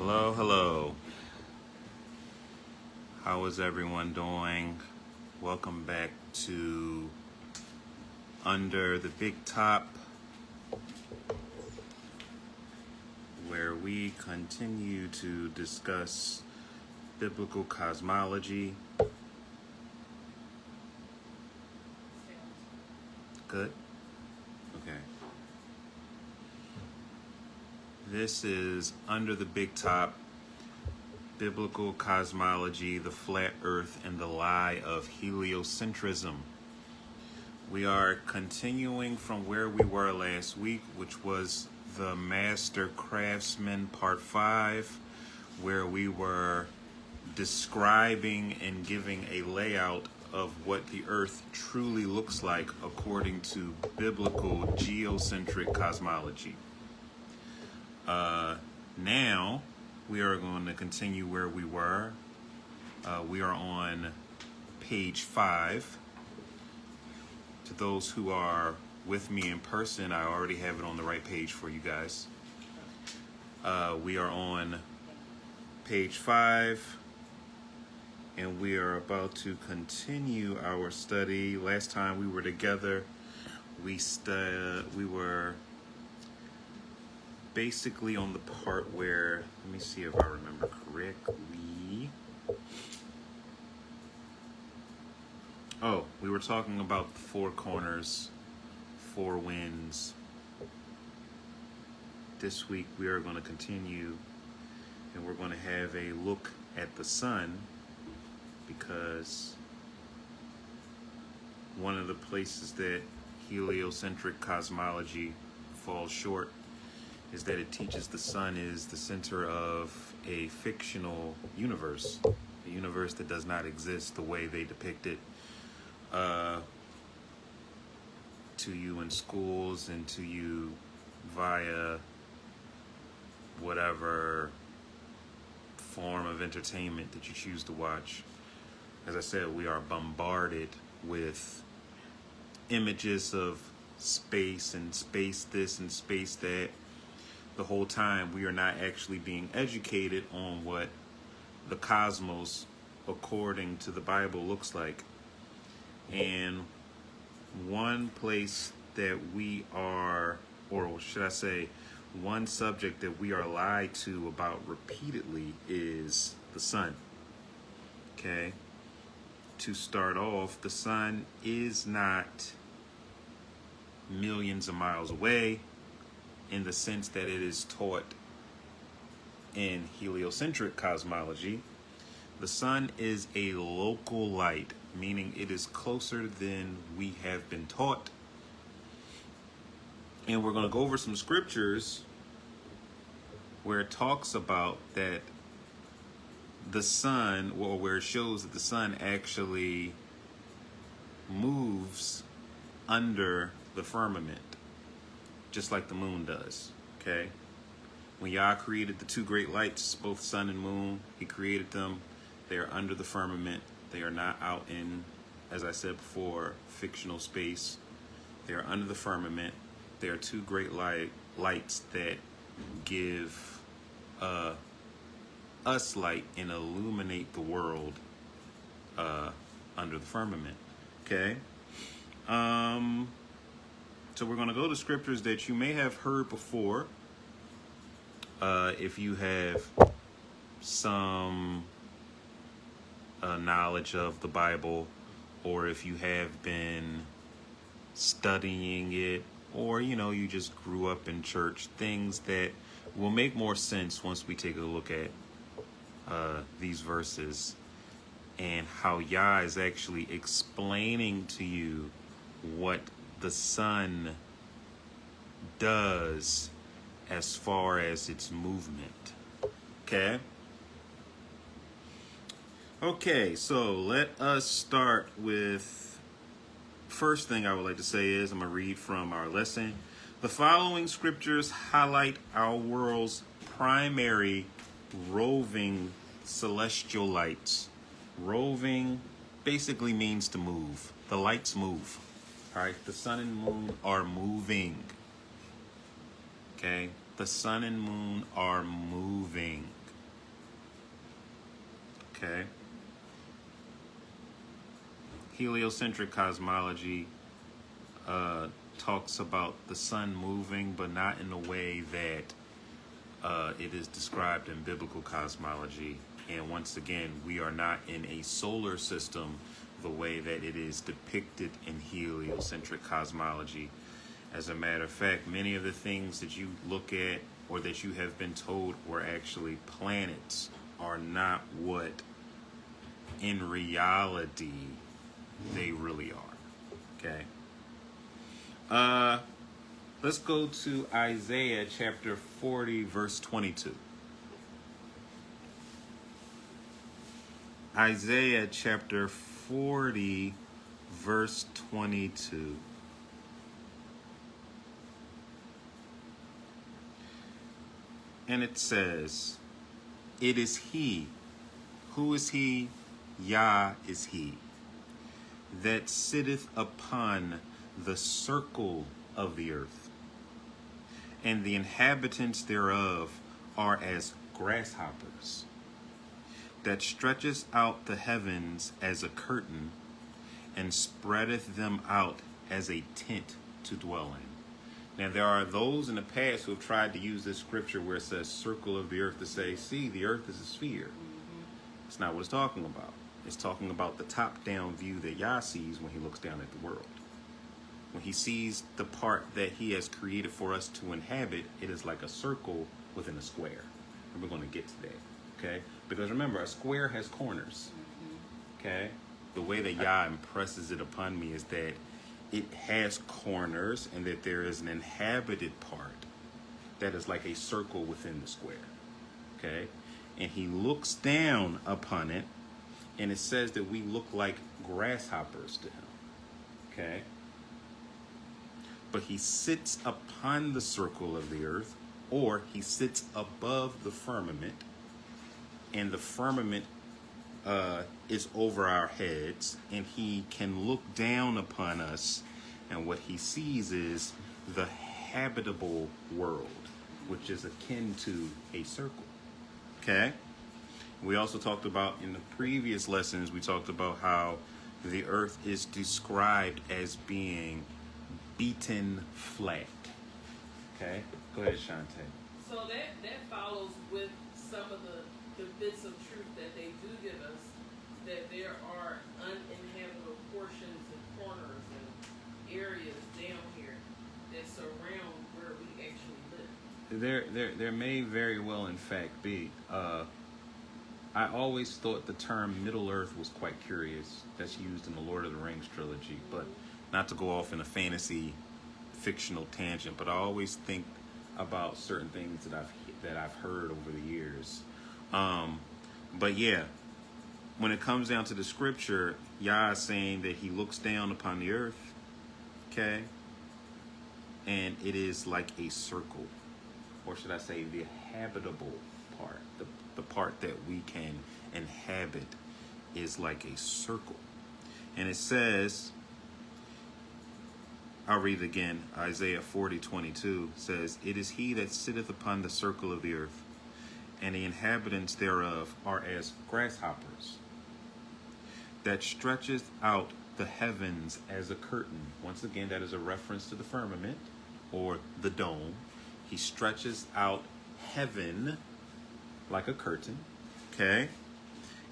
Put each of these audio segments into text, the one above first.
Hello, hello. How is everyone doing? Welcome back to Under the Big Top, where we continue to discuss biblical cosmology. Good? Okay. This is Under the Big Top, Biblical Cosmology, the Flat Earth, and the Lie of Heliocentrism. We are continuing from where we were last week, which was the Master Craftsman Part 5, where we were describing and giving a layout of what the Earth truly looks like according to biblical geocentric cosmology. Now, we are going to continue where we were. We are on page 5. To those who are with me in person, I already have it on the right page for you guys. We are on page 5, and we are about to continue our study. Last time we were together, we were basically on the part where, let me see if I remember correctly. Oh, we were talking about the four corners, four winds. This week we are going to continue, and we're going to have a look at the sun, because one of the places that heliocentric cosmology falls short is that it teaches the sun is the center of a fictional universe, a universe that does not exist the way they depict it to you in schools and to you via whatever form of entertainment that you choose to watch. As I said, we are bombarded with images of space and space this and space that. The whole time we are not actually being educated on what the cosmos, according to the Bible, looks like. And one place that we are, or should I say, one subject that we are lied to about repeatedly is the sun. Okay? To start off, the sun is not millions of miles away, in the sense that it is taught in heliocentric cosmology. The sun is a local light, meaning it is closer than we have been taught. And we're going to go over some scriptures where it talks about that the sun, or where it shows that the sun actually moves under the firmament, just like the moon does, okay? When Yah created the two great lights, both sun and moon, he created them. They are under the firmament. They are not out in, as I said before, fictional space. They are under the firmament. They are two great lights that give us light and illuminate the world under the firmament, okay? So we're going to go to scriptures that you may have heard before. If you have some knowledge of the Bible, or if you have been studying it, or, you just grew up in church, things that will make more sense once we take a look at these verses and how Yah is actually explaining to you what the sun does as far as its movement. Okay, so let us start with, first thing I would like to say is, I'm going to read from our lesson. The following scriptures highlight our world's primary roving celestial lights. Roving basically means to move. The lights move. All right, the sun and moon are moving. Okay, the sun and moon are moving. Okay. Heliocentric cosmology talks about the sun moving, but not in the way that it is described in biblical cosmology. And once again, we are not in a solar system the way that it is depicted in heliocentric cosmology. As a matter of fact, many of the things that you look at or that you have been told were actually planets are not what in reality they really are. Okay. Let's go to Isaiah chapter 40, verse 22. Isaiah chapter 40, verse 22. And it says, it is he. Who is he? Yah is he. That sitteth upon the circle of the earth. And the inhabitants thereof are as grasshoppers. That stretcheth out the heavens as a curtain, and spreadeth them out as a tent to dwell in. Now, there are those in the past who have tried to use this scripture where it says circle of the earth to say, see, the earth is a sphere. It's not what it's talking about. It's talking about the top-down view that Yah sees when he looks down at the world. When he sees the part that he has created for us to inhabit, it is like a circle within a square. And we're going to get to that, okay? Because remember, a square has corners, okay? The way that Yah impresses it upon me is that it has corners and that there is an inhabited part that is like a circle within the square, okay? And he looks down upon it, and it says that we look like grasshoppers to him, okay? But he sits upon the circle of the earth, or he sits above the firmament, and the firmament is over our heads, and he can look down upon us, and what he sees is the habitable world, which is akin to a circle, okay? We also talked about in the previous lessons, we talked about how the earth is described as being beaten flat. Okay? Go ahead, Shantae. So that follows with some of the bits of truth that they do give us, that there are uninhabitable portions and corners and areas down here that surround where we actually live. There may very well, in fact, be. I always thought the term Middle Earth was quite curious. That's used in the Lord of the Rings trilogy, but not to go off in a fantasy fictional tangent, but I always think about certain things that I've heard over the years. But yeah, when it comes down to the scripture, Yah is saying that he looks down upon the earth, okay? And it is like a circle, or should I say the habitable part, the part that we can inhabit is like a circle. And it says, I'll read it again, Isaiah 40:22 says, it is he that sitteth upon the circle of the earth, and the inhabitants thereof are as grasshoppers, that stretcheth out the heavens as a curtain. Once again, that is a reference to the firmament, or the dome. He stretches out heaven like a curtain, okay?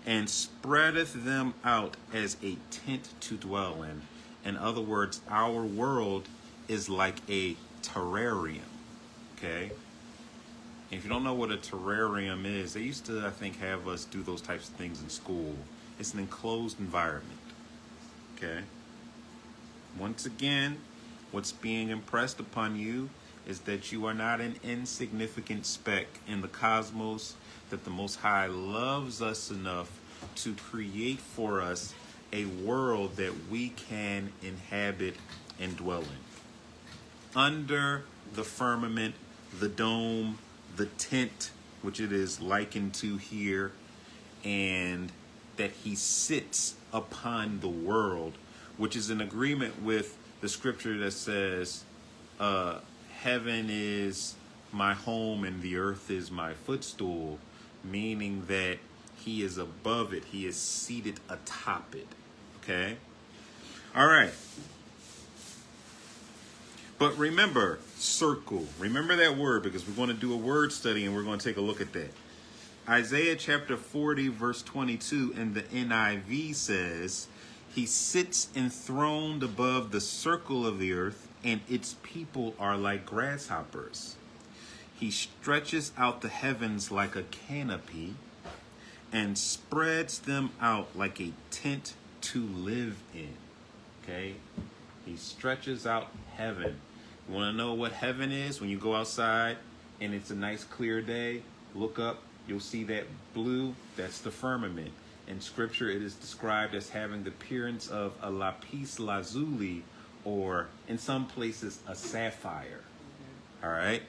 And spreadeth them out as a tent to dwell in. In other words, our world is like a terrarium, okay? And if you don't know what a terrarium is, they used to, I think, have us do those types of things in school. It's an enclosed environment, okay? Once again, what's being impressed upon you is that you are not an insignificant speck in the cosmos, that the Most High loves us enough to create for us a world that we can inhabit and dwell in. Under the firmament, the dome, the tent, which it is likened to here, and that he sits upon the world, which is in agreement with the scripture that says, heaven is my home and the earth is my footstool, meaning that He is above it. He is seated atop it. Okay? All right. But remember, circle. Remember that word, because we're going to do a word study and we're going to take a look at that. Isaiah chapter 40, verse 22 in the NIV says, he sits enthroned above the circle of the earth, and its people are like grasshoppers. He stretches out the heavens like a canopy and spreads them out like a tent to live in. Okay? He stretches out heaven. You want to know what heaven is? When you go outside and it's a nice clear day, look up, you'll see that blue. That's the firmament. In scripture, it is described as having the appearance of a lapis lazuli, or in some places, a sapphire. All right?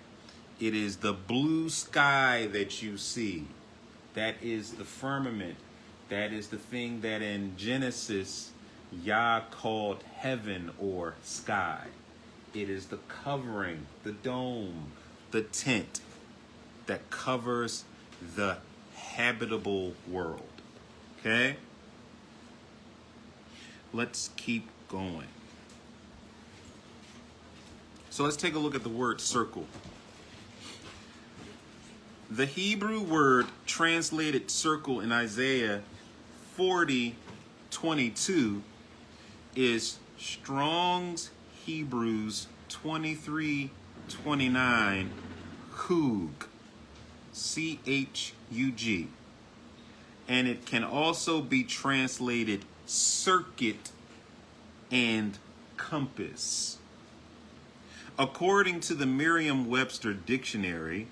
It is the blue sky that you see. That is the firmament. That is the thing that in Genesis, Yah called heaven or sky. It is the covering, the dome, the tent that covers the habitable world. Okay? Let's keep going. So let's take a look at the word circle. The Hebrew word translated circle in Isaiah 40:22 is Strong's Hebrews 23:29, Chug, C-H-U-G. And it can also be translated circuit and compass. According to the Merriam-Webster dictionary,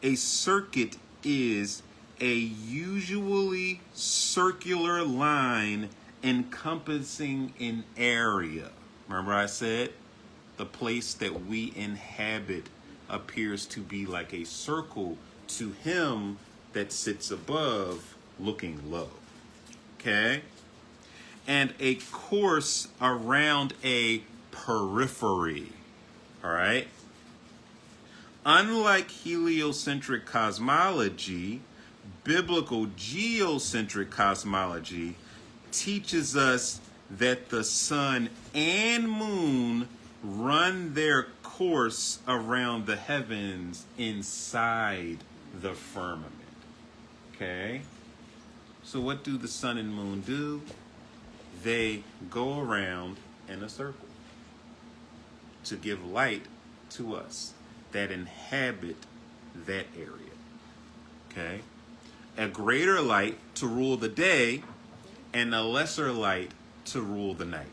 a circuit is a usually circular line encompassing an area. Remember I said the place that we inhabit appears to be like a circle to him that sits above, looking low. Okay? And a course around a periphery. All right? Unlike heliocentric cosmology, biblical geocentric cosmology teaches us that the sun and moon run their course around the heavens inside the firmament. Okay? So what do the sun and moon do? They go around in a circle to give light to us that inhabit that area. Okay? A greater light to rule the day and a lesser light to rule the night.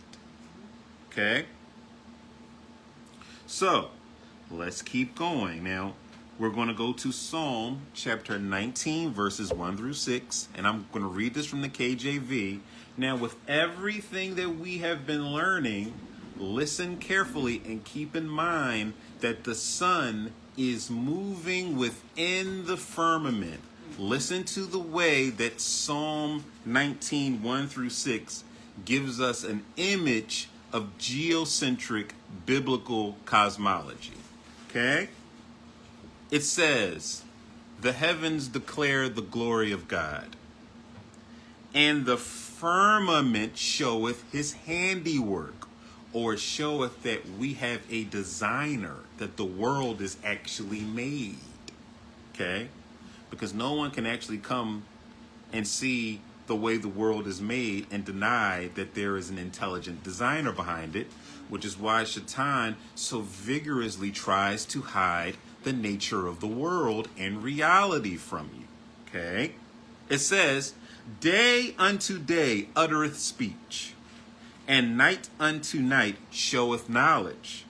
Okay? So, let's keep going. Now, we're going to go to Psalm chapter 19, verses 1 through 6, and I'm going to read this from the KJV. Now, with everything that we have been learning, listen carefully and keep in mind that the sun is moving within the firmament. Listen to the way that Psalm 19, 1 through 6 gives us an image of geocentric biblical cosmology. Okay? It says, the heavens declare the glory of God, and the firmament showeth his handiwork, or showeth that we have a designer, that the world is actually made. Okay? Because no one can actually come and see the way the world is made and deny that there is an intelligent designer behind it, which is why Shaitan so vigorously tries to hide the nature of the world and reality from you. Okay? It says, day unto day uttereth speech, and night unto night showeth knowledge.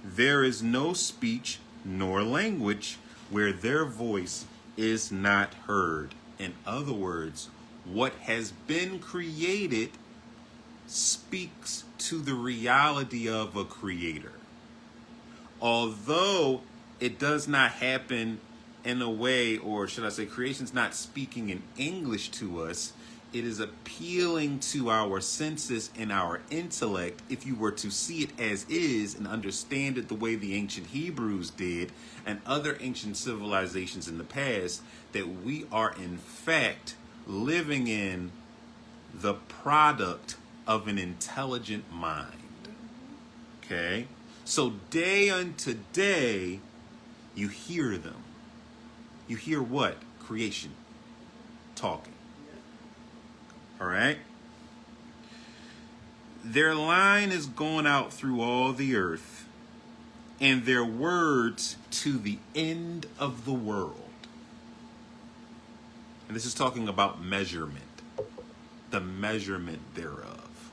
There is no speech nor language where their voice is not heard. In other words, what has been created speaks to the reality of a creator. Although it does not happen in a way, or should I say, creation's not speaking in English to us, it is appealing to our senses and our intellect if you were to see it as is and understand it the way the ancient Hebrews did and other ancient civilizations in the past, that we are in fact living in the product of an intelligent mind. Okay? So day unto day, you hear them. You hear what? Creation. Talking. All right? Their line is going out through all the earth, and their words to the end of the world. And this is talking about measurement. The measurement thereof.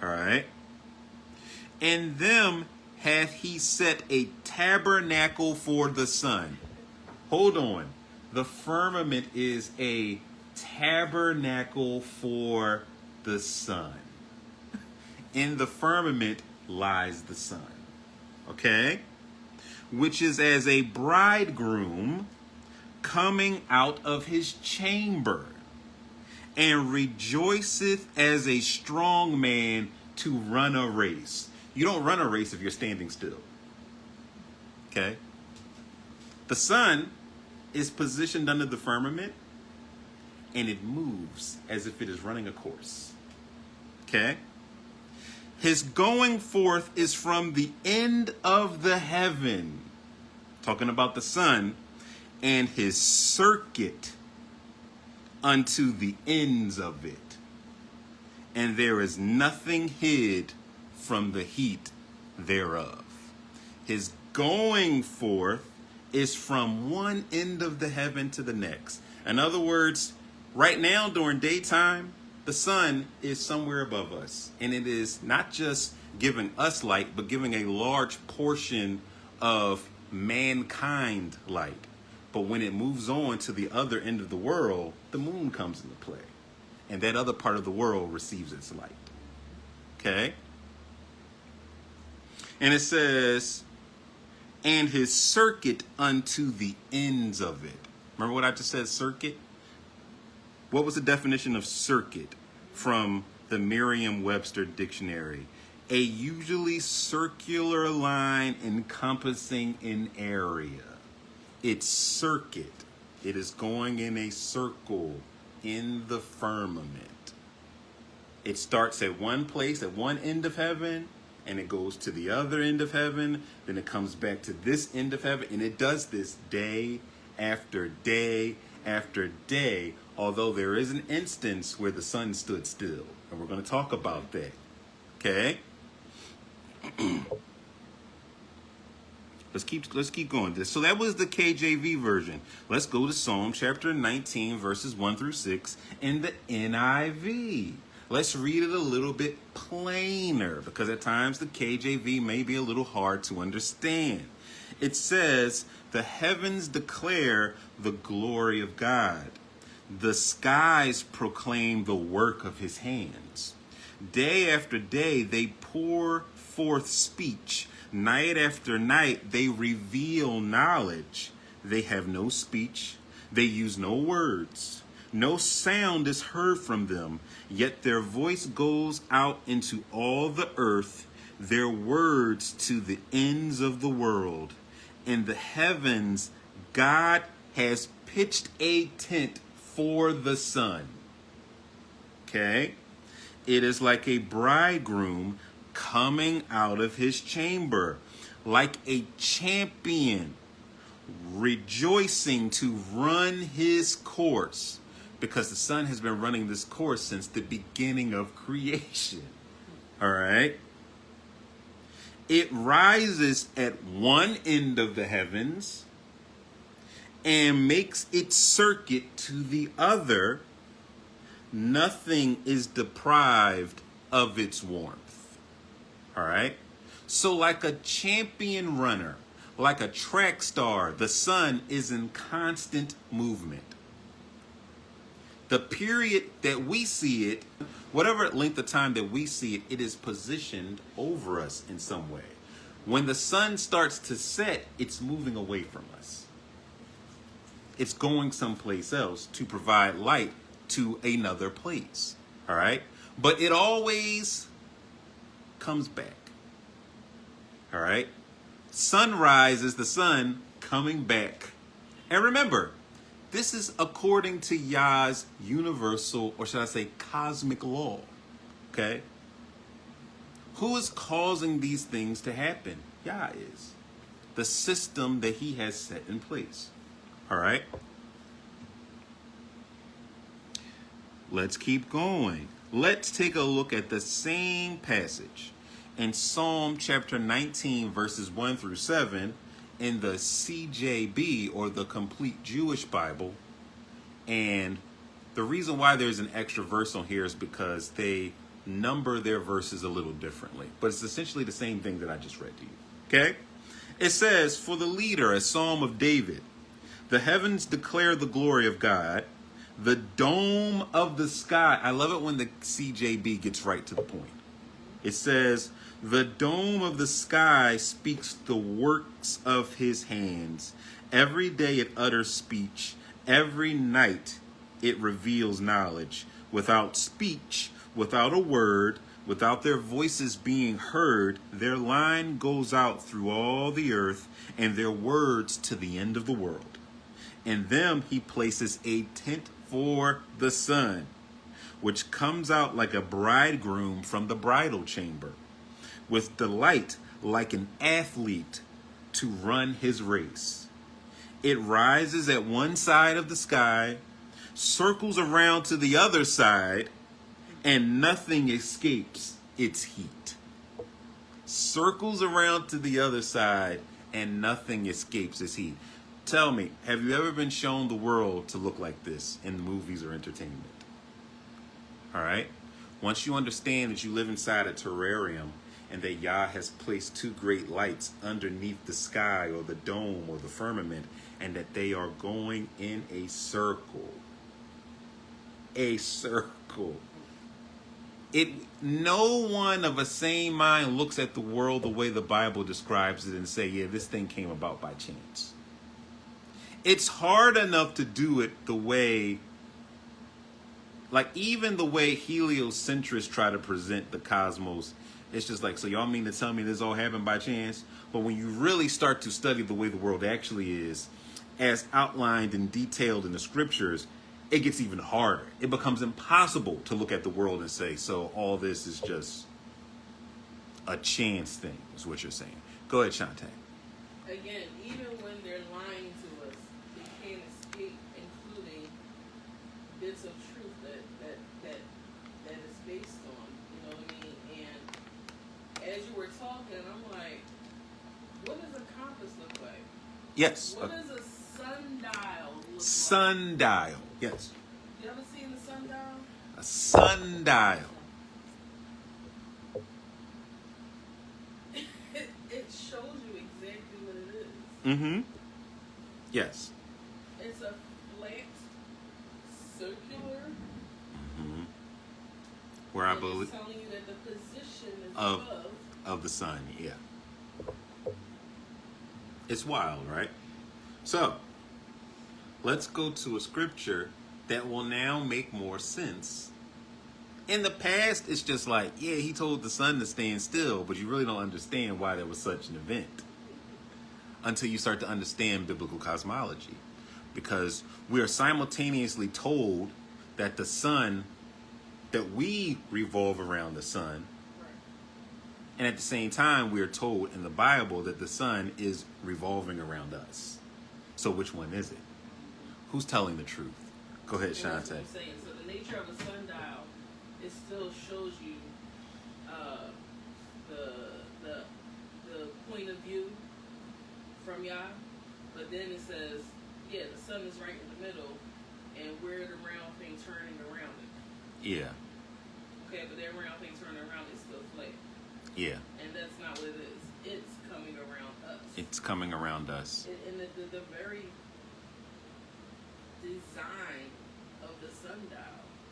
All right? In them hath he set a tabernacle for the sun. Hold on. The firmament is a tabernacle for the sun. In the firmament lies the sun. Okay? Which is as a bridegroom coming out of his chamber, and rejoiceth as a strong man to run a race. You don't run a race if you're standing still. Okay? The sun is positioned under the firmament, and it moves as if it is running a course. Okay? His going forth is from the end of the heaven, talking about the sun, and his circuit unto the ends of it. And there is nothing hid from the heat thereof. His going forth is from one end of the heaven to the next. In other words, right now during daytime, the sun is somewhere above us. And it is not just giving us light, but giving a large portion of mankind light. But when it moves on to the other end of the world, the moon comes into play. And that other part of the world receives its light. Okay? And it says, and his circuit unto the ends of it. Remember what I just said, circuit? What was the definition of circuit from the Merriam-Webster dictionary? A usually circular line encompassing an area. It's circuit. It is going in a circle in the firmament. It starts at one place, at one end of heaven, and it goes to the other end of heaven. Then it comes back to this end of heaven, and it does this day after day after day, although there is an instance where the sun stood still, and we're going to talk about that. Okay? Let's keep going. So that was the KJV version. Let's go to Psalm chapter 19, verses 1 through 6 in the NIV. Let's read it a little bit plainer, because at times the KJV may be a little hard to understand. It says, the heavens declare the glory of God. The skies proclaim the work of his hands. Day after day they pour forth speech. Night after night they reveal knowledge. They have no speech. They use no words. No sound is heard from them. Yet their voice goes out into all the earth, their words to the ends of the world. In the heavens, God has pitched a tent for the sun. Okay? It is like a bridegroom coming out of his chamber, like a champion rejoicing to run his course, because the sun has been running this course since the beginning of creation. All right? It rises at one end of the heavens and makes its circuit to the other. Nothing is deprived of its warmth. All right? So like a champion runner, like a track star, the sun is in constant movement. The period that we see it, whatever length of time that we see it, it is positioned over us in some way. When the sun starts to set, it's moving away from us. It's going someplace else to provide light to another place. All right? But it always comes back. All right? Sunrise is the sun coming back. And remember, This is according to Yah's universal, or should I say cosmic law. Okay? Who is causing these things to happen? Yah is. The system that he has set in place. All right? Let's keep going. Let's take a look at the same passage in Psalm chapter 19, verses 1 through 7 in the CJB, or the Complete Jewish Bible. And the reason why there's an extra verse on here is because they number their verses a little differently. But it's essentially the same thing that I just read to you. Okay? It says, for the leader, a psalm of David, the heavens declare the glory of God, the dome of the sky. I love it when the CJB gets right to the point. It says, the dome of the sky speaks the works of his hands. Every day it utters speech. Every night it reveals knowledge. Without speech, without a word, without their voices being heard, their line goes out through all the earth, and their words to the end of the world. In them he places a tent for the sun, which comes out like a bridegroom from the bridal chamber, with delight like an athlete to run his race. It rises at one side of the sky, circles around to the other side, and nothing escapes its heat. Circles around to the other side, and nothing escapes its heat. Tell me, have you ever been shown the world to look like this in movies or entertainment? All right? Once you understand that you live inside a terrarium and that Yah has placed two great lights underneath the sky or the dome or the firmament, and that they are going in a circle. A circle. No one of a sane mind looks at the world the way the Bible describes it and say, yeah, this thing came about by chance. It's hard enough to do it the way, like even the way heliocentrists try to present the cosmos. It's just like, so y'all mean to tell me this all happened by chance? But when you really start to study the way the world actually is, as outlined and detailed in the scriptures, it gets even harder. It becomes impossible to look at the world and say, so all this is just a chance thing, is what you're saying. Go ahead, Shantae. Again, even when they're lying to us, they can't escape including bits of truth that is based on, you know what I mean? And as you were talking, I'm like, what does a compass look like? Yes. What does a sundial look like? Sundial. Yes. You ever seen a sundial? A sundial. It shows you exactly what it is. Mm-hmm. Yes. It's a flat, circular. Mm-hmm. Where I believe It's telling you that the position is of the sun, yeah. It's wild, right? So, let's go to a scripture that will now make more sense. In the past, it's just like, yeah, he told the sun to stand still, but you really don't understand why there was such an event until you start to understand biblical cosmology. Because we are simultaneously told that the sun, that we revolve around the sun, and at the same time, we are told in the Bible that the sun is revolving around us. So which one is it? Who's telling the truth? Go ahead, And that's what Shantae. I'm saying. So the nature of a sundial, it still shows you the point of view from Yah, but then it says, yeah, the sun is right in the middle, and we're the round thing turning around it. Yeah, Okay, but that round thing turning around is still flat, yeah. and that's not what it is. It's coming around us. It's coming around us. And the very design of the sundial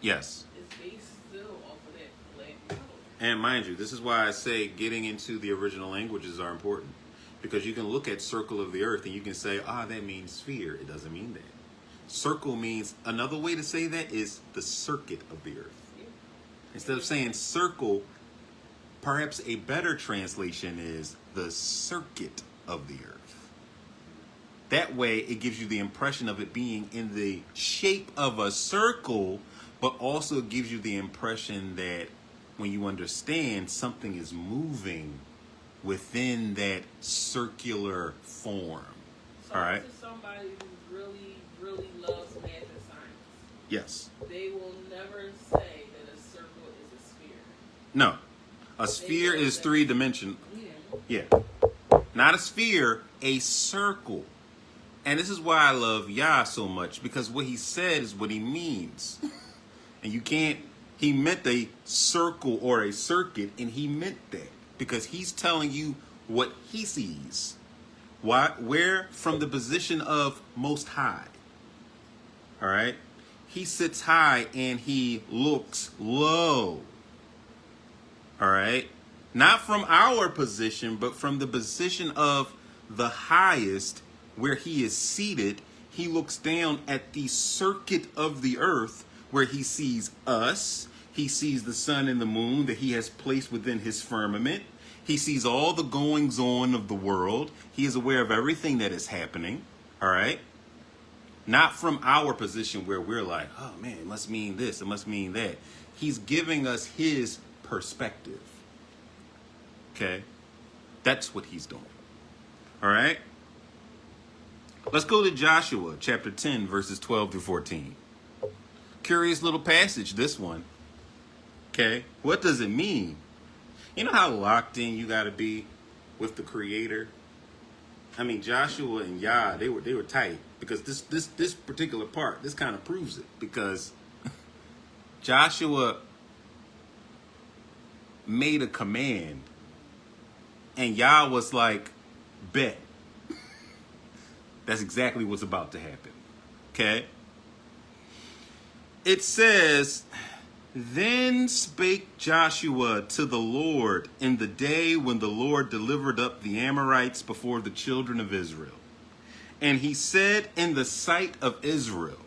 Yes. is based still off of that flat model. And mind you, this is why I say getting into the original languages are important. Because you can look at circle of the earth and you can say, that means sphere. It doesn't mean that. Circle means, another way to say that is the circuit of the earth. Yeah. Instead of saying circle, perhaps a better translation is the circuit of the earth. That way, it gives you the impression of it being in the shape of a circle, but also gives you the impression that when you understand something is moving within that circular form. So All right? to somebody who really, really loves math and science, Yes. they will never say that a circle is a sphere. No. A sphere is three-dimensional. Yeah. Yeah. Not a sphere, a circle. And this is why I love Yah so much, because what he said is what he means. And you can't, he meant a circle or a circuit, and he meant that because he's telling you what he sees. Why? Where? From the position of most high. All right? He sits high and he looks low. All right? Not from our position, but from the position of the highest, where he is seated. He looks down at the circuit of the earth where he sees us. He sees the sun and the moon that he has placed within his firmament. He sees all the goings on of the world. He is aware of everything that is happening. All right? Not from our position where we're like, oh man, it must mean this, it must mean that. He's giving us his perspective. Okay? That's what he's doing. All right? Let's go to Joshua chapter 10, verses 12 through 14. Curious little passage, this one. Okay? What does it mean? You know how locked in you got to be with the Creator? I mean, Joshua and Yah, they were tight, because this particular part, this kind of proves it, because Joshua made a command and Yah was like, bet. That's exactly what's about to happen. Okay? It says, then spake Joshua to the Lord in the day when the Lord delivered up the Amorites before the children of Israel. And he said in the sight of Israel,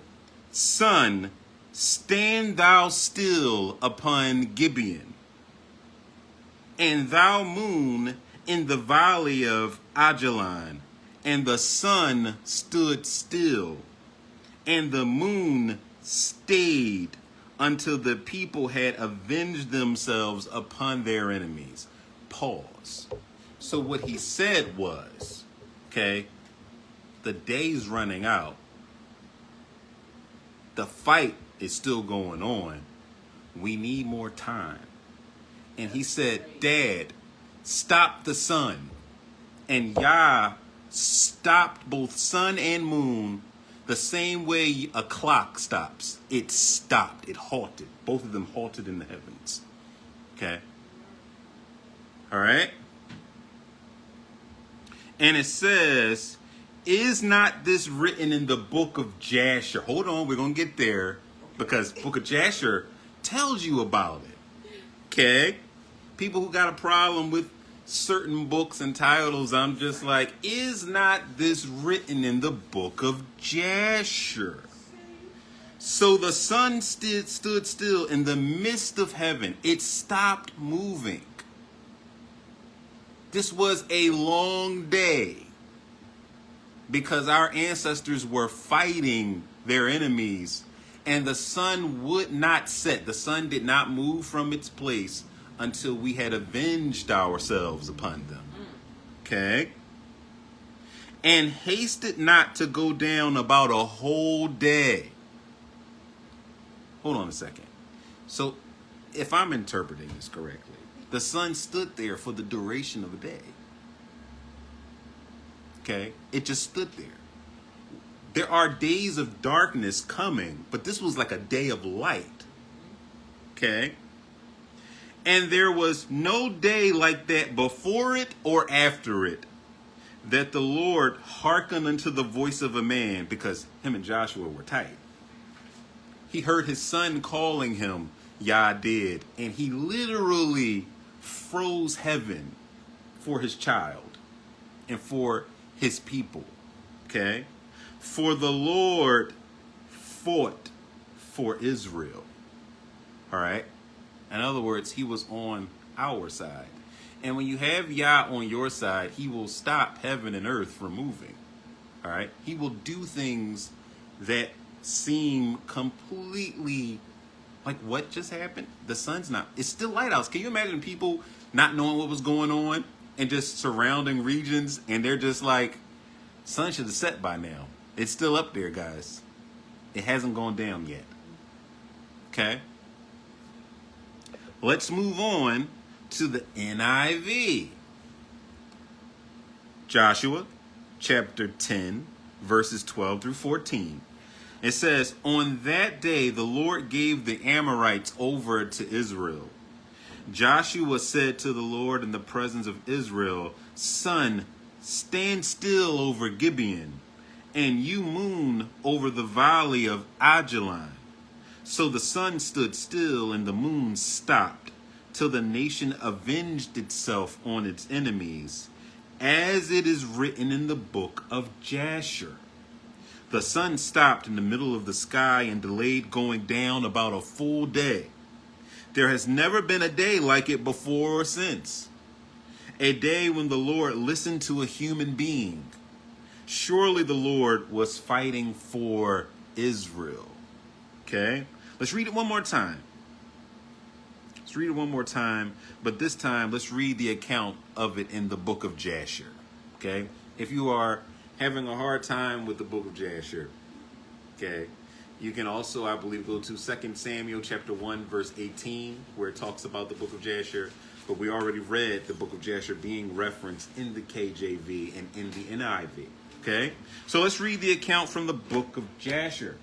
Sun, stand thou still upon Gibeon, and thou moon in the valley of Ajalon. And the sun stood still, and the moon stayed until the people had avenged themselves upon their enemies. Pause. So what he said was, okay, the day's running out. The fight is still going on. We need more time. And he said, Dad, stop the sun. And Yah stopped both sun and moon the same way a clock stops. It stopped. It halted. Both of them halted in the heavens. Okay? All right? And it says, is not this written in the book of Jasher? Hold on, we're going to get there, because book of Jasher tells you about it. Okay? People who got a problem with certain books and titles, I'm just like, is not this written in the book of Jasher? So the sun stood still in the midst of heaven. It stopped moving. This was a long day because our ancestors were fighting their enemies, and the sun would not set. The sun did not move from its place until we had avenged ourselves upon them. Okay? And hasted not to go down about a whole day. Hold on a second. So, if I'm interpreting this correctly, the sun stood there for the duration of a day. Okay? It just stood there. There are days of darkness coming, but this was like a day of light. Okay? And there was no day like that before it or after it, that the Lord hearkened unto the voice of a man, because him and Joshua were tight. He heard his son calling him, Yah did, and he literally froze heaven for his child and for his people. Okay? For the Lord fought for Israel. All right? In other words, he was on our side. And when you have Yah on your side, he will stop heaven and earth from moving. All right. He will do things that seem completely like, what just happened? The sun's not, it's still lighthouse. Can you imagine people not knowing what was going on and just surrounding regions, and they're just like, sun should have set by now. It's still up there, guys. It hasn't gone down yet. Okay? Let's move on to the NIV. Joshua chapter 10, verses 12 through 14. It says, on that day the Lord gave the Amorites over to Israel. Joshua said to the Lord in the presence of Israel, sun, stand still over Gibeon, and you moon over the valley of Ajalon. So the sun stood still and the moon stopped, till the nation avenged itself on its enemies, as it is written in the book of Jasher. The sun stopped in the middle of the sky and delayed going down about a full day. There has never been a day like it before or since. A day when the Lord listened to a human being. Surely the Lord was fighting for Israel. Okay? Let's read it one more time. Let's read it one more time, but this time let's read the account of it in the book of Jasher. Okay? If you are having a hard time with the book of Jasher, okay, you can also, I believe, go to 2 Samuel chapter 1, verse 18, where it talks about the book of Jasher. But we already read the book of Jasher being referenced in the KJV and in the NIV. Okay? So let's read the account from the book of Jasher.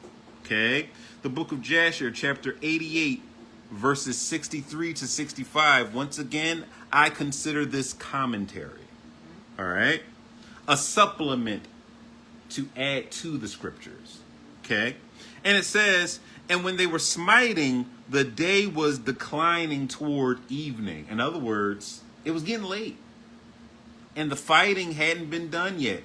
Okay? The book of Jasher, chapter 88, verses 63 to 65. Once again, I consider this commentary. All right? A supplement to add to the scriptures. Okay? And it says, and when they were smiting, the day was declining toward evening. In other words, it was getting late. And the fighting hadn't been done yet.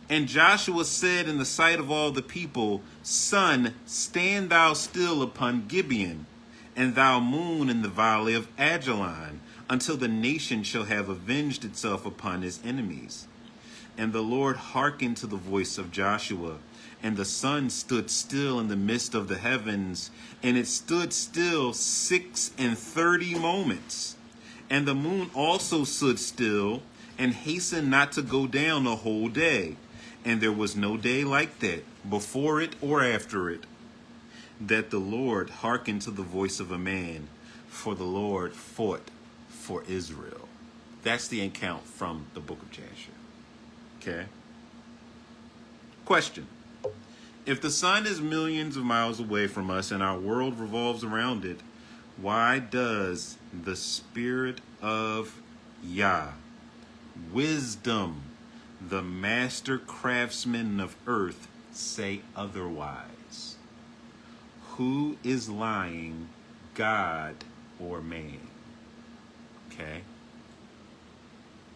And Joshua said in the sight of all the people, sun, stand thou still upon Gibeon, and thou moon in the valley of Ajalon, until the nation shall have avenged itself upon his enemies. And the Lord hearkened to the voice of Joshua, and the sun stood still in the midst of the heavens, and it stood still 36 moments. And the moon also stood still, and hastened not to go down the whole day. And there was no day like that, before it or after it, that the Lord hearkened to the voice of a man, for the Lord fought for Israel. That's the account from the book of Jasher. Okay? Question. If the sun is millions of miles away from us and our world revolves around it, why does the Spirit of Yah, wisdom, the master craftsman of earth, say otherwise? Who is lying, God or man? Okay?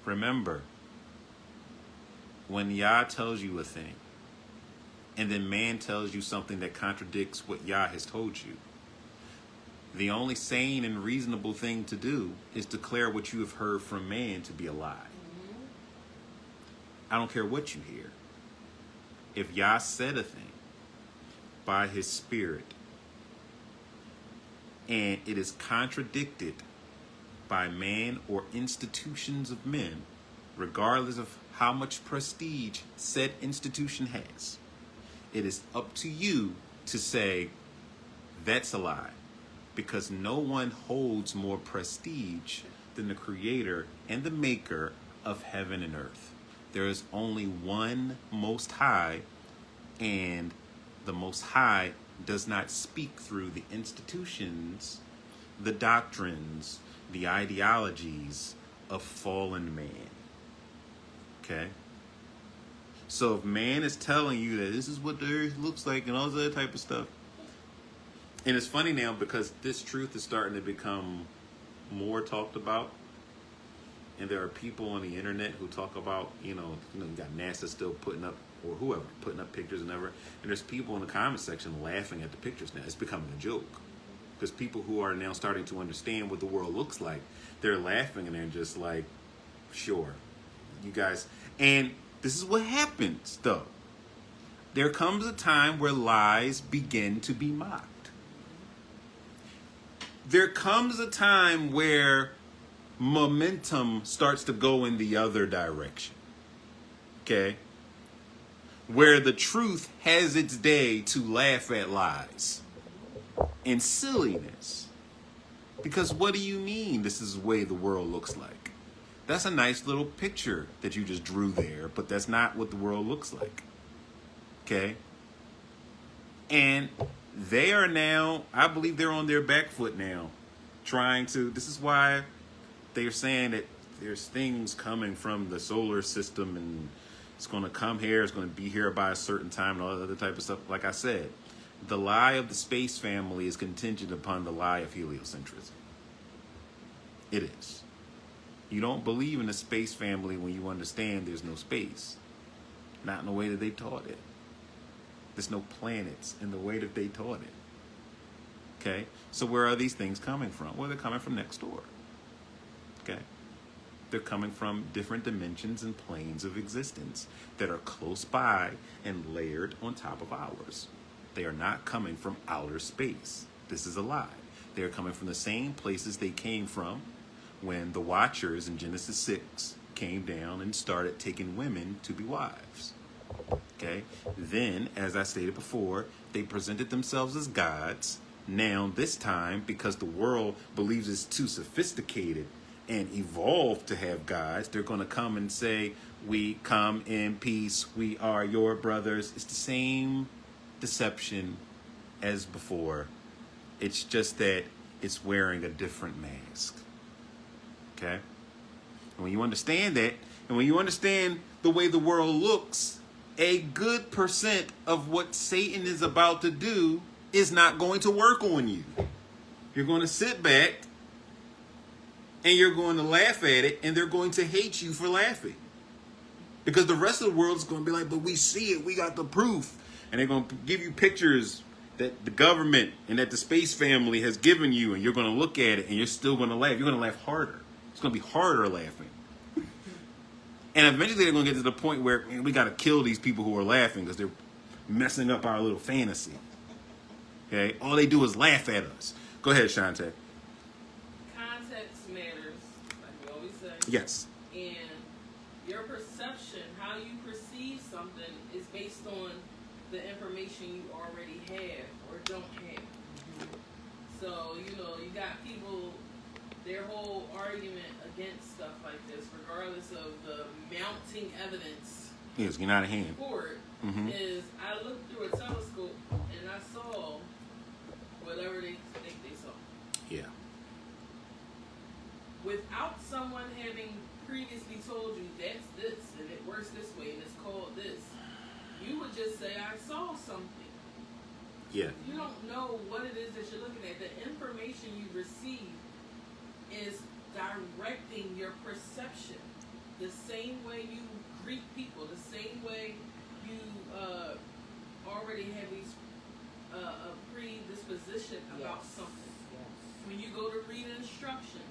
Remember, when Yah tells you a thing, and then man tells you something that contradicts what Yah has told you, the only sane and reasonable thing to do is declare what you have heard from man to be a lie. I don't care what you hear. If Yah said a thing by his Spirit, and it is contradicted by man or institutions of men, regardless of how much prestige said institution has, it is up to you to say, that's a lie. Because no one holds more prestige than the creator and the maker of heaven and earth. There is only one Most High, and the Most High does not speak through the institutions, the doctrines, the ideologies of fallen man. Okay? So if man is telling you that this is what the earth looks like and all this other type of stuff, and it's funny now because this truth is starting to become more talked about, and there are people on the internet who talk about, you got NASA still putting up, or whoever, putting up pictures and ever, and there's people in the comment section laughing at the pictures now. It's becoming a joke. Because people who are now starting to understand what the world looks like, they're laughing and they're just like, sure, you guys. And This is what happens, though. There comes a time where lies begin to be mocked. There comes a time where momentum starts to go in the other direction. Okay? Where the truth has its day to laugh at lies and silliness. Because what do you mean this is the way the world looks like? That's a nice little picture that you just drew there, but that's not what the world looks like. Okay? And they are now, I believe they're on their back foot now, trying to, this is why they're saying that there's things coming from the solar system and it's going to come here, it's going to be here by a certain time and all that other type of stuff. Like I said, the lie of the space family is contingent upon the lie of heliocentrism. It is. You don't believe in the space family when you understand there's no space. Not in the way that they taught it. There's no planets in the way that they taught it. Okay? So where are these things coming from? Well, they're coming from next door. Okay? They're coming from different dimensions and planes of existence that are close by and layered on top of ours. They are not coming from outer space. This is a lie. They are coming from the same places they came from when the Watchers in Genesis 6 came down and started taking women to be wives. Okay? Then, as I stated before, they presented themselves as gods. Now, this time, because the world believes it's too sophisticated and evolved to have gods, they're going to come and say, we come in peace, we are your brothers. It's the same deception as before. It's just that it's wearing a different mask. Okay? And when you understand that, and when you understand the way the world looks, a good percent of what Satan is about to do is not going to work on you. You're going to sit back and you're going to laugh at it, and they're going to hate you for laughing. Because the rest of the world is going to be like, but we see it, we got the proof. And they're going to give you pictures that the government and that the space family has given you, and you're going to look at it and you're still going to laugh. You're going to laugh harder. It's going to be harder laughing. And eventually they're going to get to the point where, man, we got to kill these people who are laughing because they're messing up our little fantasy. Okay? All they do is laugh at us. Go ahead, Shantae. Context matters, like we always say. Yes. And your perception, how you perceive something, is based on the information you already have or don't have. So, you got people, their whole argument against stuff like this, regardless of the mounting evidence Yes, get out of hand. for it, is I looked through a telescope and I saw whatever they think they saw. Yeah. Without someone having previously told you that's this and it works this way and it's called this, you would just say, I saw something. Yeah. You don't know what it is that you're looking at. The information you receive is directing your perception. The same way you greet people, the same way you already have these a predisposition about something. When you go to read instructions,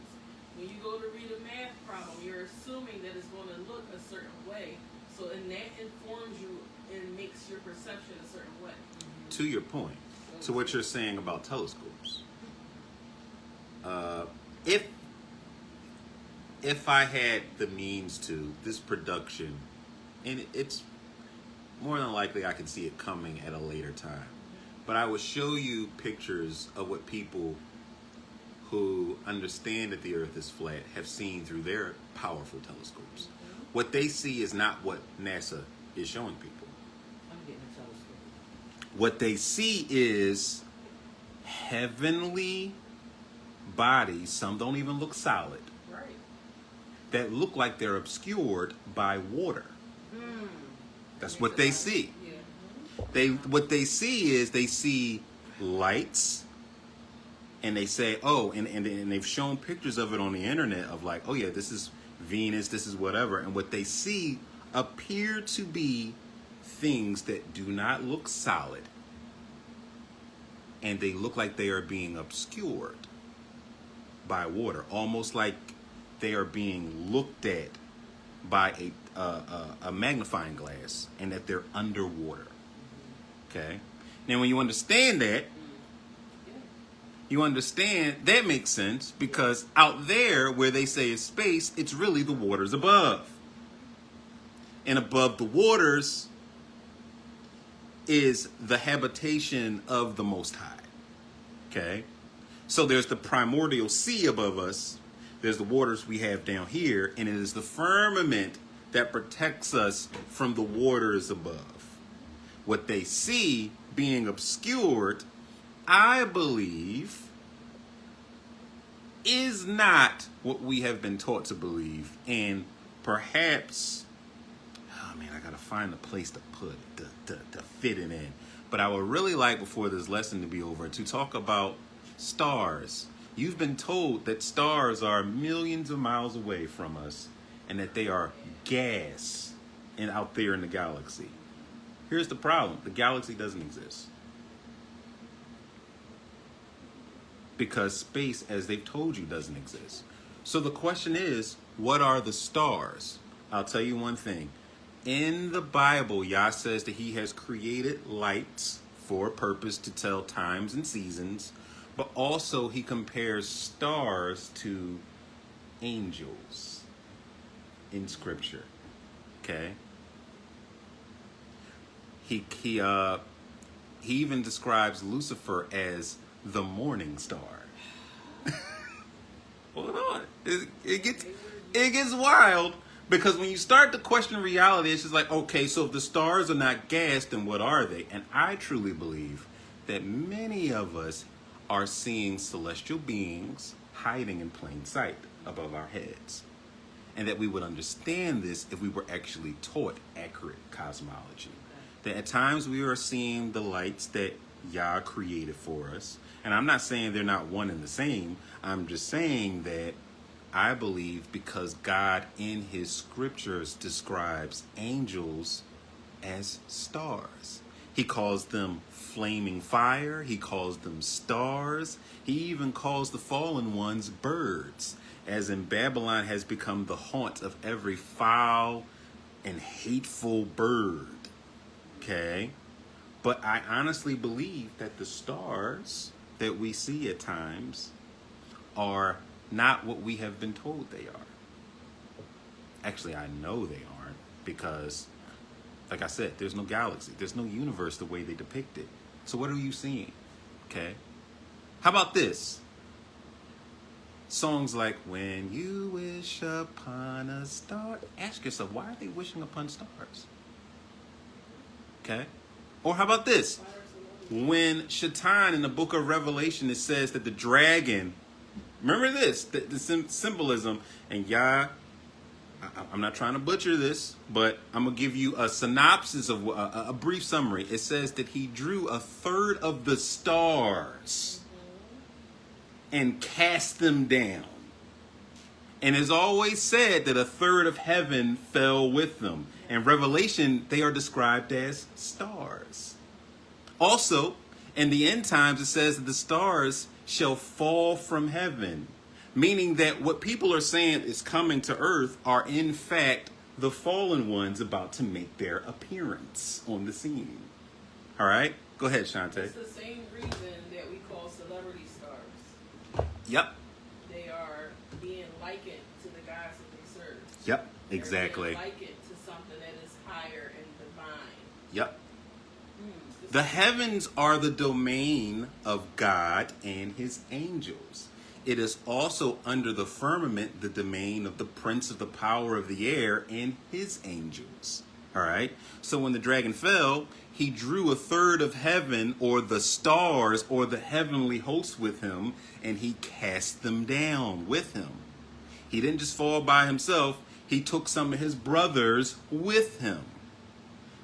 when you go to read a math problem, you're assuming that it's going to look a certain way. So, and that informs you and makes your perception a certain way. To your point, to what you're saying about telescopes, if I had the means to, this production, and it's more than likely I can see it coming at a later time, but I would show you pictures of what people who understand that the earth is flat have seen through their powerful telescopes. What they see is not what NASA is showing people. I'm getting a telescope. What they see is heavenly bodies, some don't even look solid, Right. that look like they're obscured by water. That's what they see. Yeah. What they see is they see lights, and they say, oh, and they've shown pictures of it on the internet of like, oh yeah, this is Venus, this is whatever. And what they see appear to be things that do not look solid. And they look like they are being obscured by water, almost like they are being looked at by a magnifying glass and that they're underwater. Okay? Now, when you understand that, you understand that makes sense because out there where they say is space, it's really the waters above. And above the waters is the habitation of the Most High. Okay? So there's the primordial sea above us. There's the waters we have down here. And it is the firmament that protects us from the waters above. What they see being obscured, I believe, is not what we have been taught to believe. And perhaps, oh man, I gotta find a place to put it, to fit it in. But I would really like, before this lesson to be over, to talk about stars. You've been told that stars are millions of miles away from us and that they are gas and out there in the galaxy. Here's the problem. The galaxy doesn't exist. Because space, as they've told you, doesn't exist. So the question is, what are the stars? I'll tell you one thing. In the Bible, Yah says that he has created lights for a purpose to tell times and seasons, but also he compares stars to angels in Scripture. Okay? He even describes Lucifer as the morning star. Hold on. It gets wild because when you start to question reality, it's just like, okay, so if the stars are not gas, then what are they? And I truly believe that many of us are seeing celestial beings hiding in plain sight above our heads. And that we would understand this if we were actually taught accurate cosmology. That at times we are seeing the lights that Yah created for us. And I'm not saying they're not one and the same. I'm just saying that I believe because God in his scriptures describes angels as stars. He calls them flaming fire. He calls them stars. He even calls the fallen ones birds. As in Babylon has become the haunt of every foul and hateful bird. Okay? But I honestly believe that the stars that we see at times are not what we have been told they are. Actually, I know they aren't because, like I said, there's no galaxy. There's no universe the way they depict it. So what are you seeing? Okay? How about this? Songs like, when you wish upon a star. Ask yourself, why are they wishing upon stars? Okay? Or how about this? When Shaitan in the book of Revelation, it says that the dragon, remember this, the symbolism, and Yah, I'm not trying to butcher this, but I'm going to give you a synopsis of a brief summary. It says that he drew a third of the stars and cast them down. And has always said that a third of heaven fell with them. In Revelation, they are described as stars. Also, in the end times, it says that the stars shall fall from heaven. Meaning that what people are saying is coming to earth are in fact the fallen ones about to make their appearance on the scene. All right? Go ahead, Shante. It's the same reason that we call celebrity stars. Yep. They are being likened to the gods that they serve. Yep, exactly. They're being likened to something that is higher and divine. Yep. The heavens are the domain of God and his angels. It is also under the firmament the domain of the prince of the power of the air and his angels. All right? So when the dragon fell, he drew a third of heaven or the stars or the heavenly hosts with him, and he cast them down with him. He didn't just fall by himself. He took some of his brothers with him.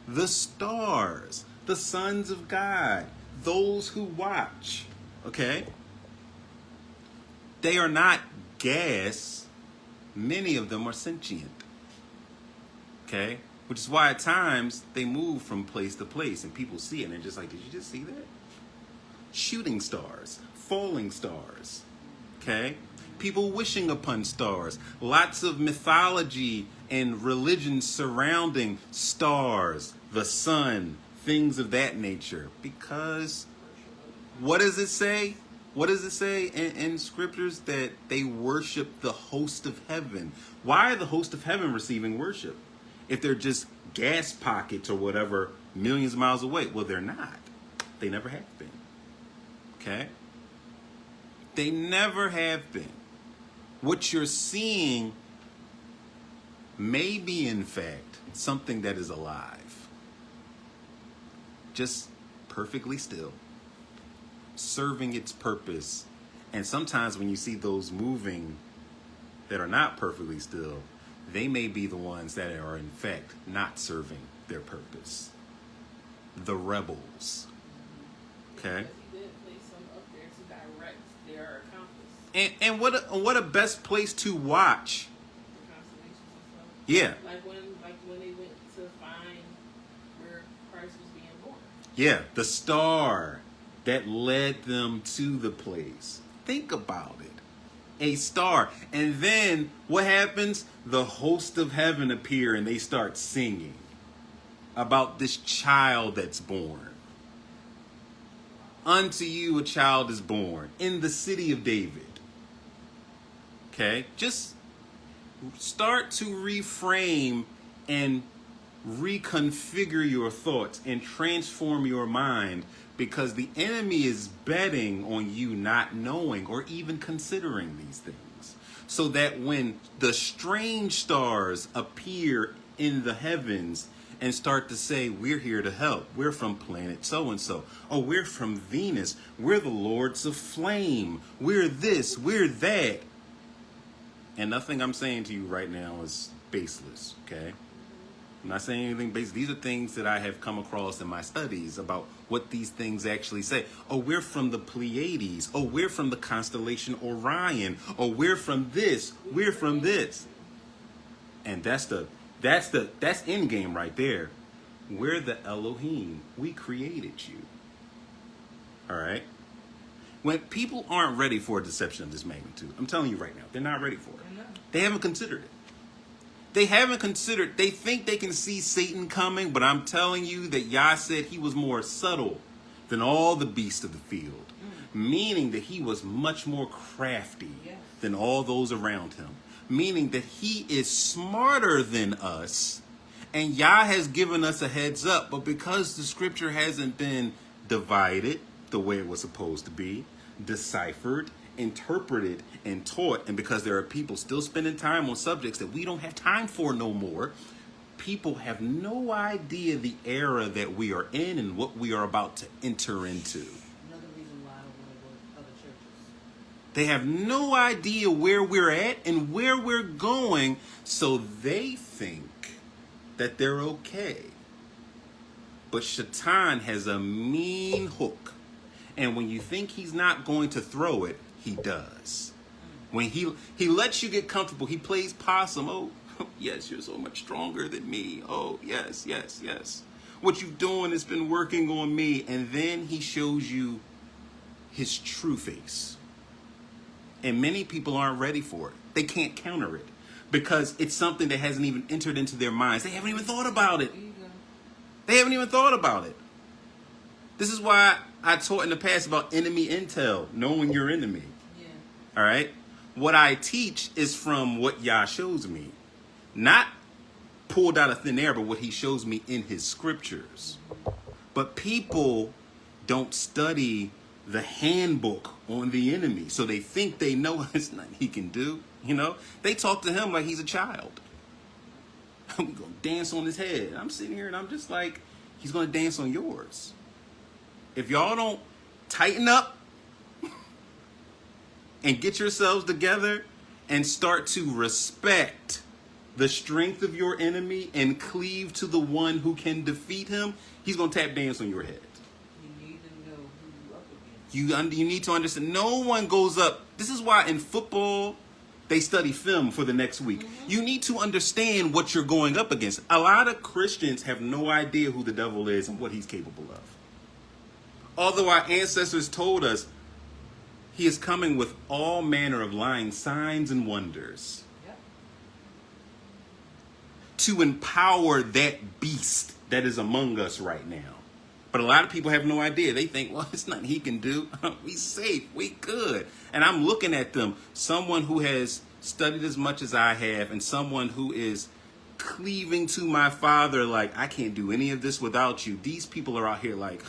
The stars, the sons of God, those who watch, okay? They are not gas. Many of them are sentient, okay? Which is why at times they move from place to place and people see it and they're just like, did you just see that? Shooting stars, falling stars, okay? People wishing upon stars. Lots of mythology and religion surrounding stars, the sun, things of that nature. Because what does it say? What does it say in scriptures? That they worship the host of heaven. Why are the host of heaven receiving worship if they're just gas pockets or whatever millions of miles away? Well, they're not. They never have been. Okay? They never have been. What you're seeing may be, in fact, something that is alive. Just perfectly still, serving its purpose. And sometimes when you see those moving that are not perfectly still, they may be the ones that are, in fact, not serving their purpose. The rebels. Okay? He did place some up there to direct their compass, And what a best place to watch. the constellations and stuff. Yeah. Like when they went to find where Christ was being born. Yeah, the star that led them to the place. Think about it. A star. And then what happens? The host of heaven appear and they start singing about this child that's born. Unto you a child is born in the city of David. Okay? Just start to reframe and reconfigure your thoughts and transform your mind, because the enemy is betting on you not knowing or even considering these things, so that when the strange stars appear in the heavens and start to say, we're here to help, we're from planet so-and-so, oh, we're from Venus, we're the lords of flame, we're this, we're that, and nothing I'm saying to you right now is baseless, okay? I'm not saying anything basic. These are things that I have come across in my studies about what these things actually say. Oh, we're from the Pleiades. Oh, we're from the constellation Orion. Oh, we're from this. We're from this. And that's end game right there. We're the Elohim. We created you. All right? When people aren't ready for a deception of this magnitude, I'm telling you right now, they're not ready for it. They haven't considered it. They think they can see Satan coming, but I'm telling you that Yah said he was more subtle than all the beasts of the field, meaning that he was much more crafty than all those around him, meaning that he is smarter than us, and Yah has given us a heads up, but because the scripture hasn't been divided the way it was supposed to be, deciphered, interpreted, and taught, and because there are people still spending time on subjects that we don't have time for no more, people have no idea the era that we are in and what we are about to enter into. Another reason why I don't want to go to other churches. They have no idea where we're at and where we're going, so they think that they're okay. But Shaitan has a mean hook, and when you think he's not going to throw it, he does. When he lets you get comfortable, he plays possum. Oh, yes, you're so much stronger than me. Oh, yes, yes, yes. What you're doing has been working on me. And then he shows you his true face. And many people aren't ready for it. They can't counter it because it's something that hasn't even entered into their minds. They haven't even thought about it. They haven't even thought about it. This is why I taught in the past about enemy intel, knowing your enemy. Yeah. All right? What I teach is from what Yah shows me. Not pulled out of thin air, but what he shows me in his scriptures. But people don't study the handbook on the enemy. So they think they know it's nothing he can do. You know? They talk to him like he's a child. I'm going to dance on his head. I'm sitting here and I'm just like, he's going to dance on yours. If y'all don't tighten up and get yourselves together and start to respect the strength of your enemy and cleave to the one who can defeat him, he's going to tap dance on your head. You need to know who you're up against. You need to understand, no one goes up. This is why in football, they study film for the next week. You need to understand what you're going up against. A lot of Christians have no idea who the devil is and what he's capable of. Although our ancestors told us he is coming with all manner of lying signs and wonders. Yep. to empower that beast that is among us right now. But a lot of people have no idea. They think, well, it's nothing he can do. We safe. We good. And I'm looking at them, someone who has studied as much as I have and someone who is cleaving to my Father like, I can't do any of this without you. These people are out here like,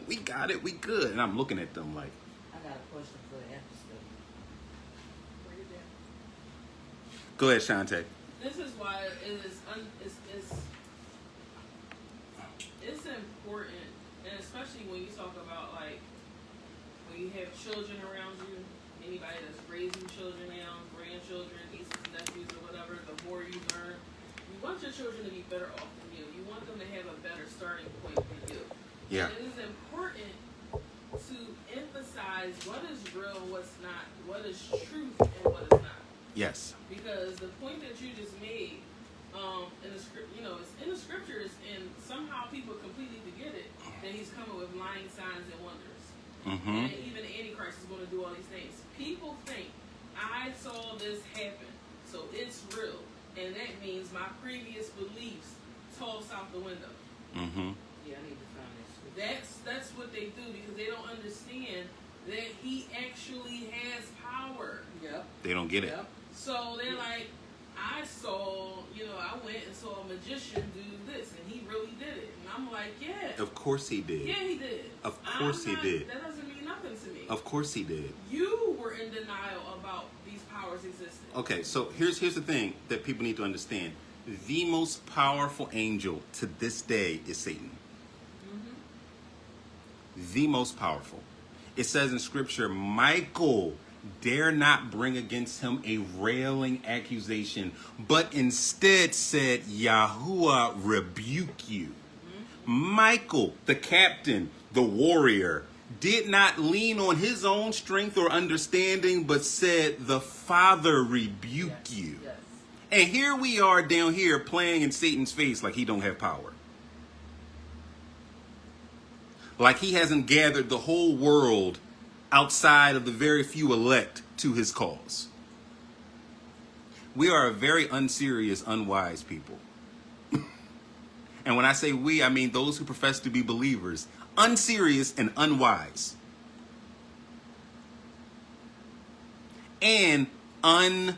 we got it. We good. And I'm looking at them like. I got a question for the after study. Bring it down. Go ahead, Shante. This is why it is it's important, and especially when you talk about like when you have children around you, anybody that's raising children now, grandchildren, nieces and nephews or whatever, the more you learn, you want your children to be better off than you. You want them to have a better starting point than you. Yeah. And it is important to emphasize what is real, what's not, what is truth and what is not. Yes. Because the point that you just made, in the script, it's in the scriptures, and somehow people completely forget it, that he's coming with lying signs and wonders. Mm-hmm. And even the Antichrist is going to do all these things. People think, I saw this happen, so it's real. And that means my previous beliefs toss out the window. Mm-hmm. Yeah, I need to find that scripture. That's what they do, because they don't understand that he actually has power. Yep. They don't get it. Yep. So they're like, I saw, I went and saw a magician do this, and he really did it. And I'm like, yeah. Of course he did. Yeah, he did. Of course he did. That doesn't mean nothing to me. Of course he did. You were in denial about these powers existing. Okay, so here's the thing that people need to understand. The most powerful angel to this day is Satan. Mm-hmm. The most powerful. It says in scripture, Michael dare not bring against him a railing accusation, but instead said, Yahuwah rebuke you. Mm-hmm. Michael, the captain, the warrior, did not lean on his own strength or understanding, but said, the Father rebuke you. Yes. And here we are down here playing in Satan's face like he don't have power. Like he hasn't gathered the whole world outside of the very few elect to his cause. We are a very unserious, unwise people. And when I say we, I mean those who profess to be believers. Unserious and unwise. And unprepared.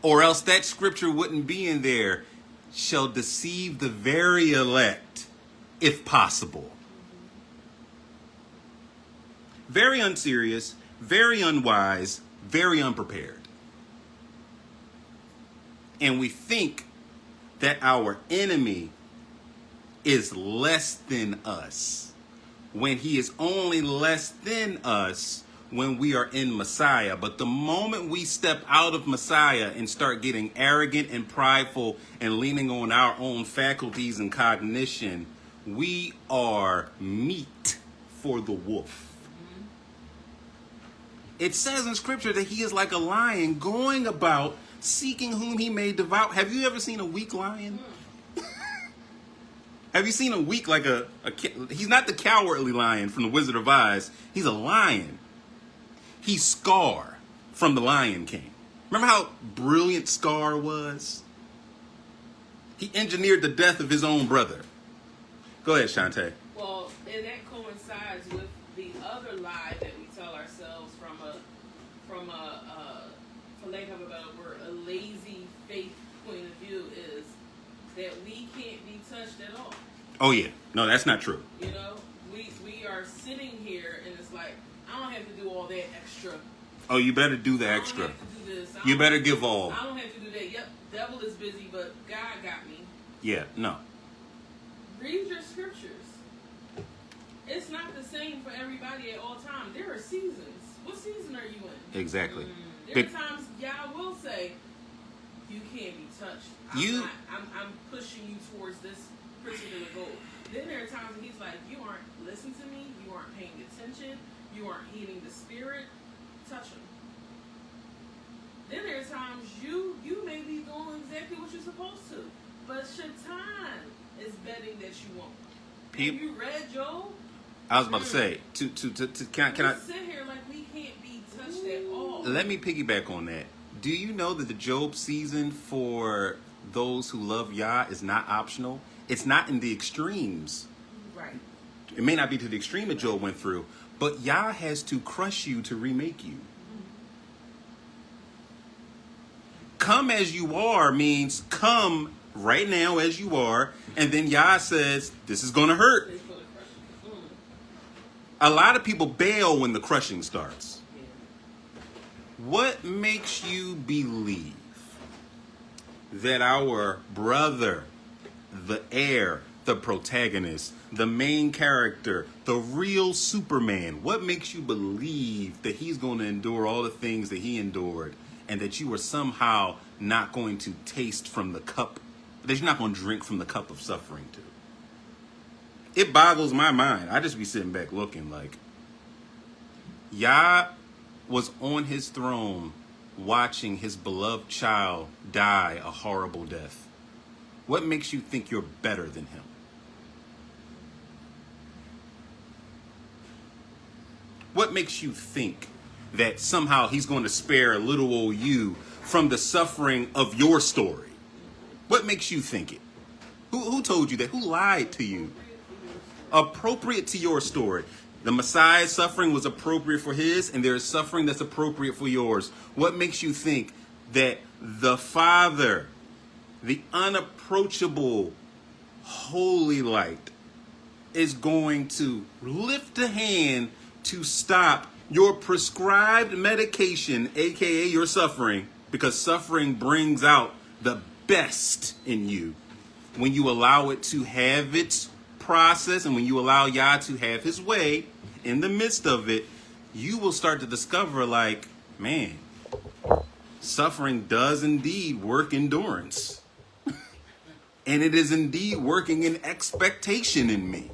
Or else that scripture wouldn't be in there. Shall deceive the very elect, if possible. Very unserious, very unwise, very unprepared. And we think that our enemy is less than us, when he is only less than us when we are in Messiah. But the moment we step out of Messiah and start getting arrogant and prideful and leaning on our own faculties and cognition, we are meat for the wolf. It says in scripture that he is like a lion going about seeking whom he may devour. Have you ever seen a weak lion? Have you seen a weak, like he's not the cowardly lion from the Wizard of Oz. He's a lion. He's Scar from the Lion King. Remember how brilliant Scar was? He engineered the death of his own brother. Go ahead, Shante. Well, and that coincides with the other lie that we tell ourselves from a for lack of a better word, a lazy faith point of view, is that we can't be touched at all. Oh yeah, no, that's not true. We are sitting here and it's like, I don't have to do all that extra. Oh, you better do the extra. I don't have to do this. You better give all. I don't have to do that. Yep, devil is busy, but God got me. Yeah, no. Read your scriptures. It's not the same for everybody at all times. There are seasons. What season are you in? Exactly. There are times Yah will say, you can't be touched. I'm pushing you towards this particular goal. Then there are times when he's like, you aren't listening to me, you aren't paying attention, you aren't heeding the spirit, touch him. Then there are times you may be doing exactly what you're supposed to, but Shaitan is betting that you won't. Have you read Job? I was about to say, can I sit here like we can't be touched at all. Let me piggyback on that. Do you know that the Job season for those who love Yah is not optional? It's not in the extremes. Right. It may not be to the extreme that Job went through, but Yah has to crush you to remake you. Come as you are means come right now as you are, and then Yah says, this is going to hurt. It's gonna crush you. A lot of people bail when the crushing starts. Yeah. What makes you believe that our brother, the heir, the protagonist, the main character, the real Superman, what makes you believe that he's going to endure all the things that he endured and that you are somehow not going to taste from the cup, that you're not going to drink from the cup of suffering too? It boggles my mind. I just be sitting back looking like, Yah was on his throne watching his beloved child die a horrible death. What makes you think you're better than him? What makes you think that somehow he's going to spare little old you from the suffering of your story? What makes you think it? Who told you that? Who lied to you? Appropriate to your story. The Messiah's suffering was appropriate for his, and there is suffering that's appropriate for yours. What makes you think that the Father, the unapproachable holy light, is going to lift a hand to stop your prescribed medication, aka your suffering, because suffering brings out the best in you when you allow it to have its process, and when you allow Yah to have his way in the midst of it, you will start to discover, like, man, suffering does indeed work endurance. And it is indeed working in expectation in me.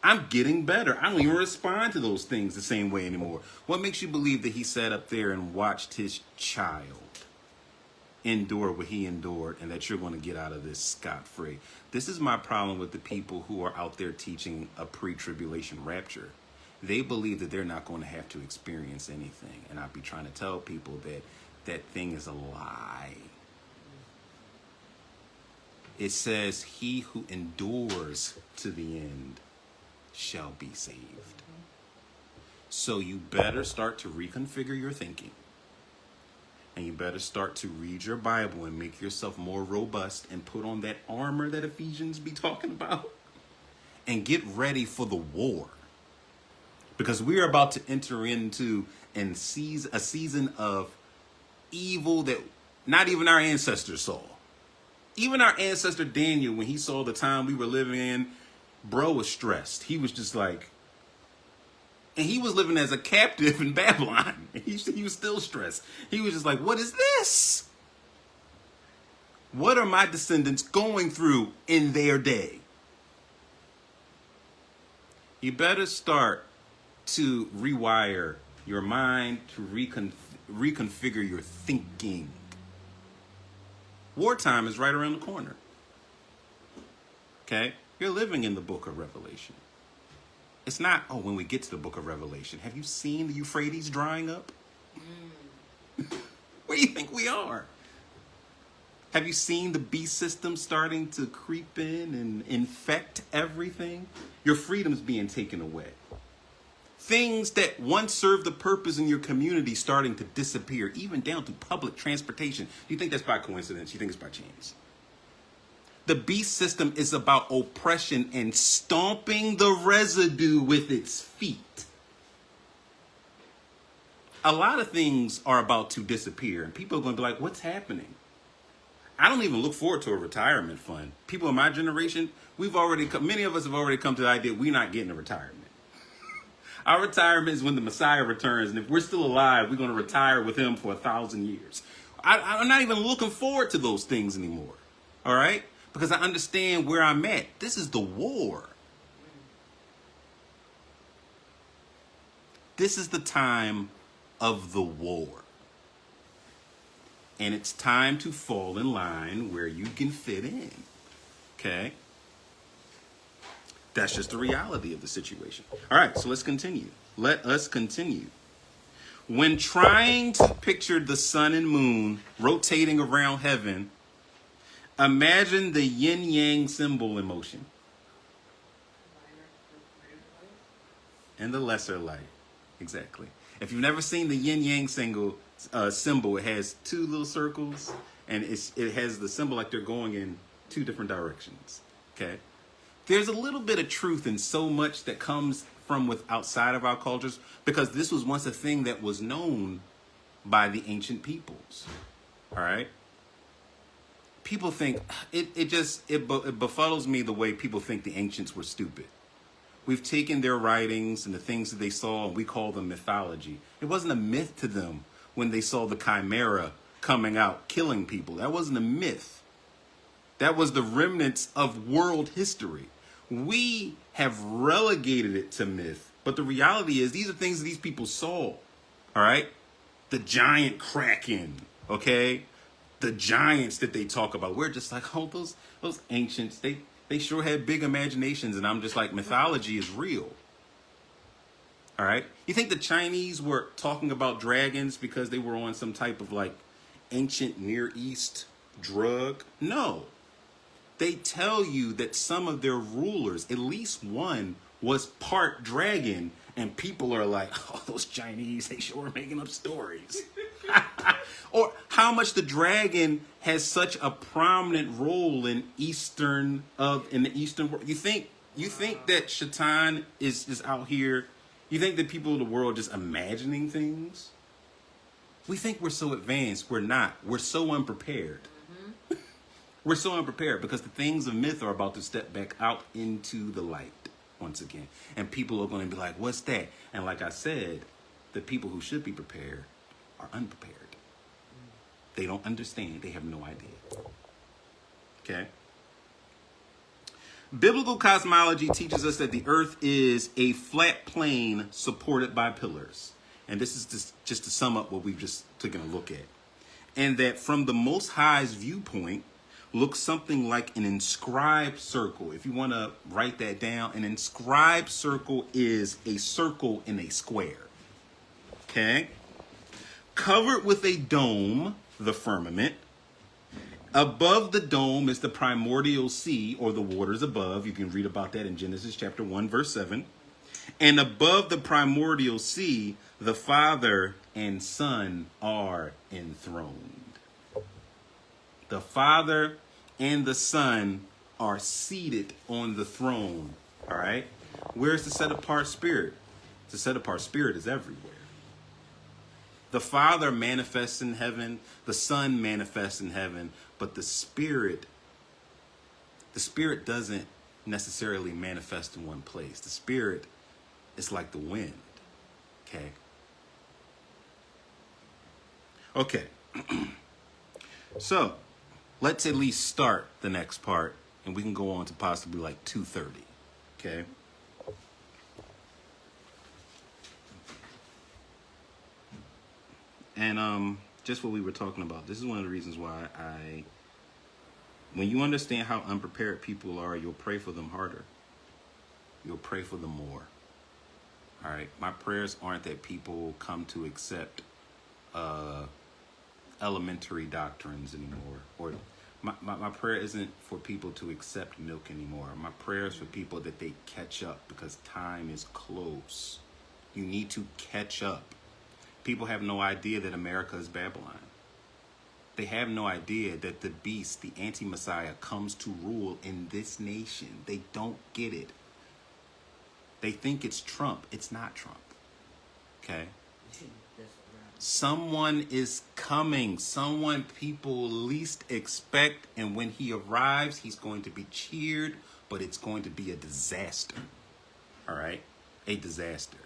I'm getting better. I don't even respond to those things the same way anymore. What makes you believe that he sat up there and watched his child endure what he endured, and that you're going to get out of this scot-free? This is my problem with the people who are out there teaching a pre-tribulation rapture. They believe that they're not going to have to experience anything. And I'll be trying to tell people that that thing is a lie. It says, he who endures to the end shall be saved. So you better start to reconfigure your thinking. And you better start to read your Bible and make yourself more robust and put on that armor that Ephesians be talking about. And get ready for the war. Because we are about to enter into a season of evil that not even our ancestors saw. Even our ancestor Daniel, when he saw the time we were living in, bro was stressed. He was just like, and he was living as a captive in Babylon. He was still stressed. He was just like, what is this? What are my descendants going through in their day? You better start to rewire your mind, to reconfigure your thinking. Wartime is right around the corner. Okay? You're living in the book of Revelation. It's not, oh, when we get to the book of Revelation, have you seen the Euphrates drying up? Where do you think we are? Have you seen the beast system starting to creep in and infect everything? Your freedom's being taken away. Things that once served the purpose in your community starting to disappear, even down to public transportation. Do you think that's by coincidence? You think it's by chance? The beast system is about oppression and stomping the residue with its feet. A lot of things are about to disappear, and people are going to be like, what's happening? I don't even look forward to a retirement fund. People in my generation, many of us have already come to the idea we're not getting a retirement. Our retirement is when the Messiah returns, and if we're still alive, we're going to retire with him for 1,000 years. I'm not even looking forward to those things anymore, all right? Because I understand where I'm at. This is the war. This is the time of the war. And it's time to fall in line where you can fit in. Okay? That's just the reality of the situation. All right, so let's continue. Let us continue. When trying to picture the sun and moon rotating around heaven, imagine the yin yang symbol in motion and the lesser light. Exactly. If you've never seen the yin yang symbol, it has two little circles, and it has the symbol like they're going in two different directions. Okay. There's a little bit of truth in so much that comes from outside of our cultures, because this was once a thing that was known by the ancient peoples. All right. People think it befuddles me the way people think the ancients were stupid. We've taken their writings and the things that they saw, and we call them mythology. It wasn't a myth to them when they saw the chimera coming out, killing people. That wasn't a myth. That was the remnants of world history. We have relegated it to myth, but the reality is these are things that these people saw. All right? The giant kraken, okay? The giants that they talk about. We're just like, oh, those ancients, they sure had big imaginations, and I'm just like, mythology is real. All right? You think the Chinese were talking about dragons because they were on some type of like ancient Near East drug? No. They tell you that some of their rulers, at least one, was part dragon, and people are like, oh, those Chinese, they sure are making up stories. Or how much the dragon has such a prominent role in the Eastern world. You think that Shaitan is out here? You think that people in the world are just imagining things? We think we're so advanced. We're not. We're so unprepared. Mm-hmm. We're so unprepared because the things of myth are about to step back out into the light once again. And people are going to be like, what's that? And like I said, the people who should be prepared are unprepared. They don't understand. They have no idea. Okay? Biblical cosmology teaches us that the earth is a flat plane supported by pillars. And this is just to sum up what we've just taken a look at. And that from the Most High's viewpoint, looks something like an inscribed circle. If you want to write that down, an inscribed circle is a circle in a square. Okay? Covered with a dome, the firmament. Above the dome is the primordial sea, or the waters above. You can read about that in Genesis chapter 1, verse 7. And above the primordial sea, the Father and Son are enthroned. The Father and the Son are seated on the throne. All right? Where's the set-apart spirit? The set-apart spirit is everywhere. The Father manifests in heaven, the Son manifests in heaven, but the Spirit doesn't necessarily manifest in one place. The Spirit is like the wind. Okay? Okay. So, let's at least start the next part, and we can go on to possibly like 2:30. Okay? And just what we were talking about, this is one of the reasons why when you understand how unprepared people are, you'll pray for them harder. You'll pray for them more. All right? My prayers aren't that people come to accept elementary doctrines anymore. Or my prayer isn't for people to accept milk anymore. My prayer is for people that they catch up, because time is close. You need to catch up. People have no idea that America is Babylon. They have no idea that the beast, the anti-Messiah, comes to rule in this nation. They don't get it. They think it's Trump. It's not Trump. Okay? Someone is coming. Someone people least expect. And when he arrives, he's going to be cheered, but it's going to be a disaster. All right? A disaster.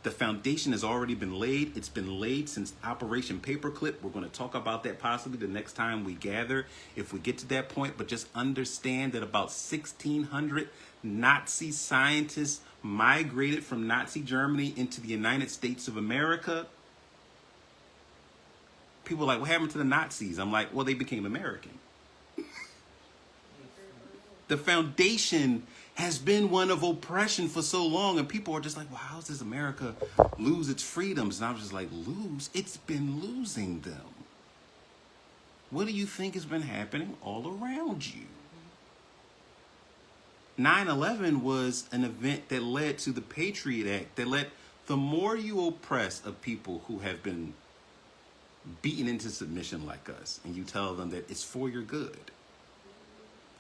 The foundation has already been laid. It's been laid since Operation Paperclip. We're going to talk about that possibly the next time we gather, if we get to that point. But just understand that about 1,600 Nazi scientists migrated from Nazi Germany into the United States of America. People are like, what happened to the Nazis? I'm like, well, they became American. The foundation has been one of oppression for so long. And people are just like, well, how does America lose its freedoms? And I was just like, lose? It's been losing them. What do you think has been happening all around you? 9/11 was an event that led to the Patriot Act, that let the more you oppress a people who have been beaten into submission like us, and you tell them that it's for your good,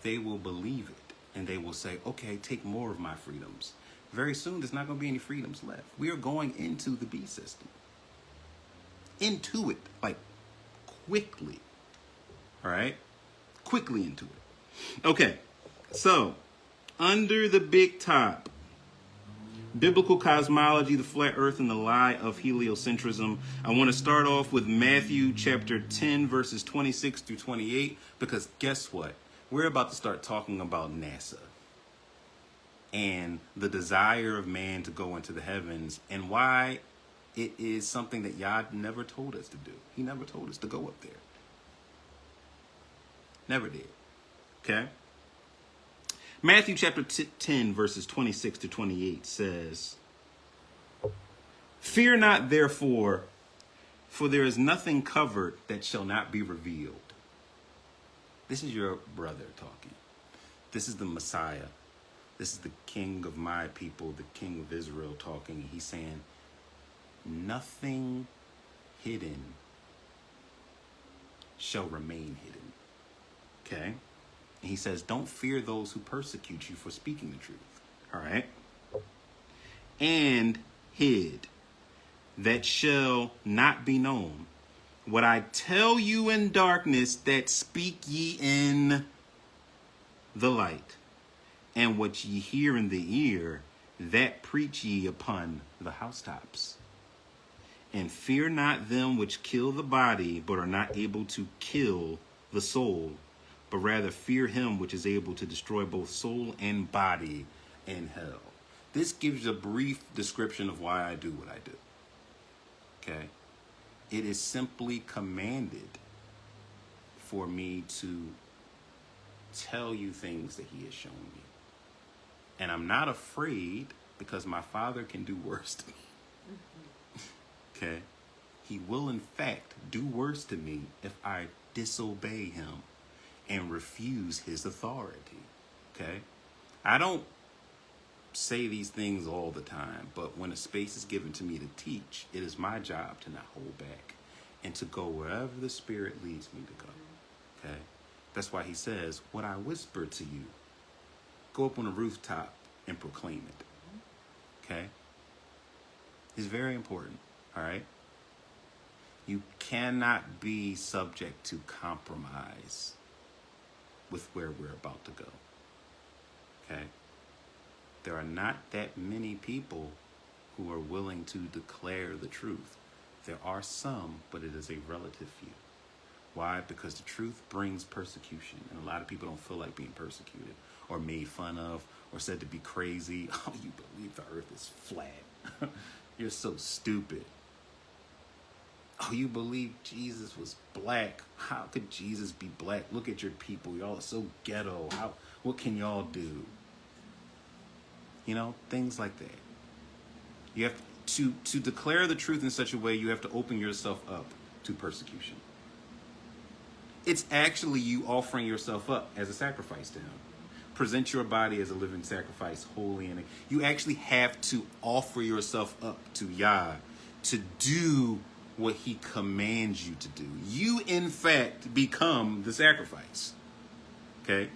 they will believe it. And they will say, okay, take more of my freedoms. Very soon, there's not going to be any freedoms left. We are going into the B system. Into it, like quickly. All right? Quickly into it. Okay, so under the big top, biblical cosmology, the flat earth, and the lie of heliocentrism. I want to start off with Matthew chapter 10, verses 26 through 28, because guess what? We're about to start talking about NASA and the desire of man to go into the heavens and why it is something that Yah never told us to do. He never told us to go up there. Never did. Okay? Matthew chapter 10, verses 26 to 28 says, "Fear not, therefore, for there is nothing covered that shall not be revealed." This is your brother talking. This is the Messiah. This is the King of my people, the King of Israel talking. He's saying, nothing hidden shall remain hidden. Okay? And he says, don't fear those who persecute you for speaking the truth. All right? And hid, that shall not be known. What I tell you in darkness, that speak ye in the light. And what ye hear in the ear, that preach ye upon the housetops. And fear not them which kill the body, but are not able to kill the soul, but rather fear him which is able to destroy both soul and body in hell. This gives a brief description of why I do what I do. Okay? It is simply commanded for me to tell you things that he has shown me. And I'm not afraid because my Father can do worse to me. Okay? He will in fact do worse to me if I disobey him and refuse his authority. Okay? I don't say these things all the time, but when a space is given to me to teach, it is my job to not hold back and to go wherever the Spirit leads me to go. Okay? That's why he says, what I whisper to you, go up on a rooftop and proclaim it. Okay? It's very important. All right? You cannot be subject to compromise with where we're about to go. Okay? There are not that many people who are willing to declare the truth. There are some, but it is a relative few. Why? Because the truth brings persecution, and a lot of people don't feel like being persecuted or made fun of or said to be crazy. Oh, you believe the earth is flat. You're so stupid. Oh, you believe Jesus was black. How could Jesus be black? Look at your people. Y'all are so ghetto. What can y'all do? You know, things like that. You have to declare the truth in such a way, you have to open yourself up to persecution. It's actually you offering yourself up as a sacrifice to him. Present your body as a living sacrifice, holy, and you actually have to offer yourself up to Yah to do what he commands you to do. You, in fact, become the sacrifice. Okay?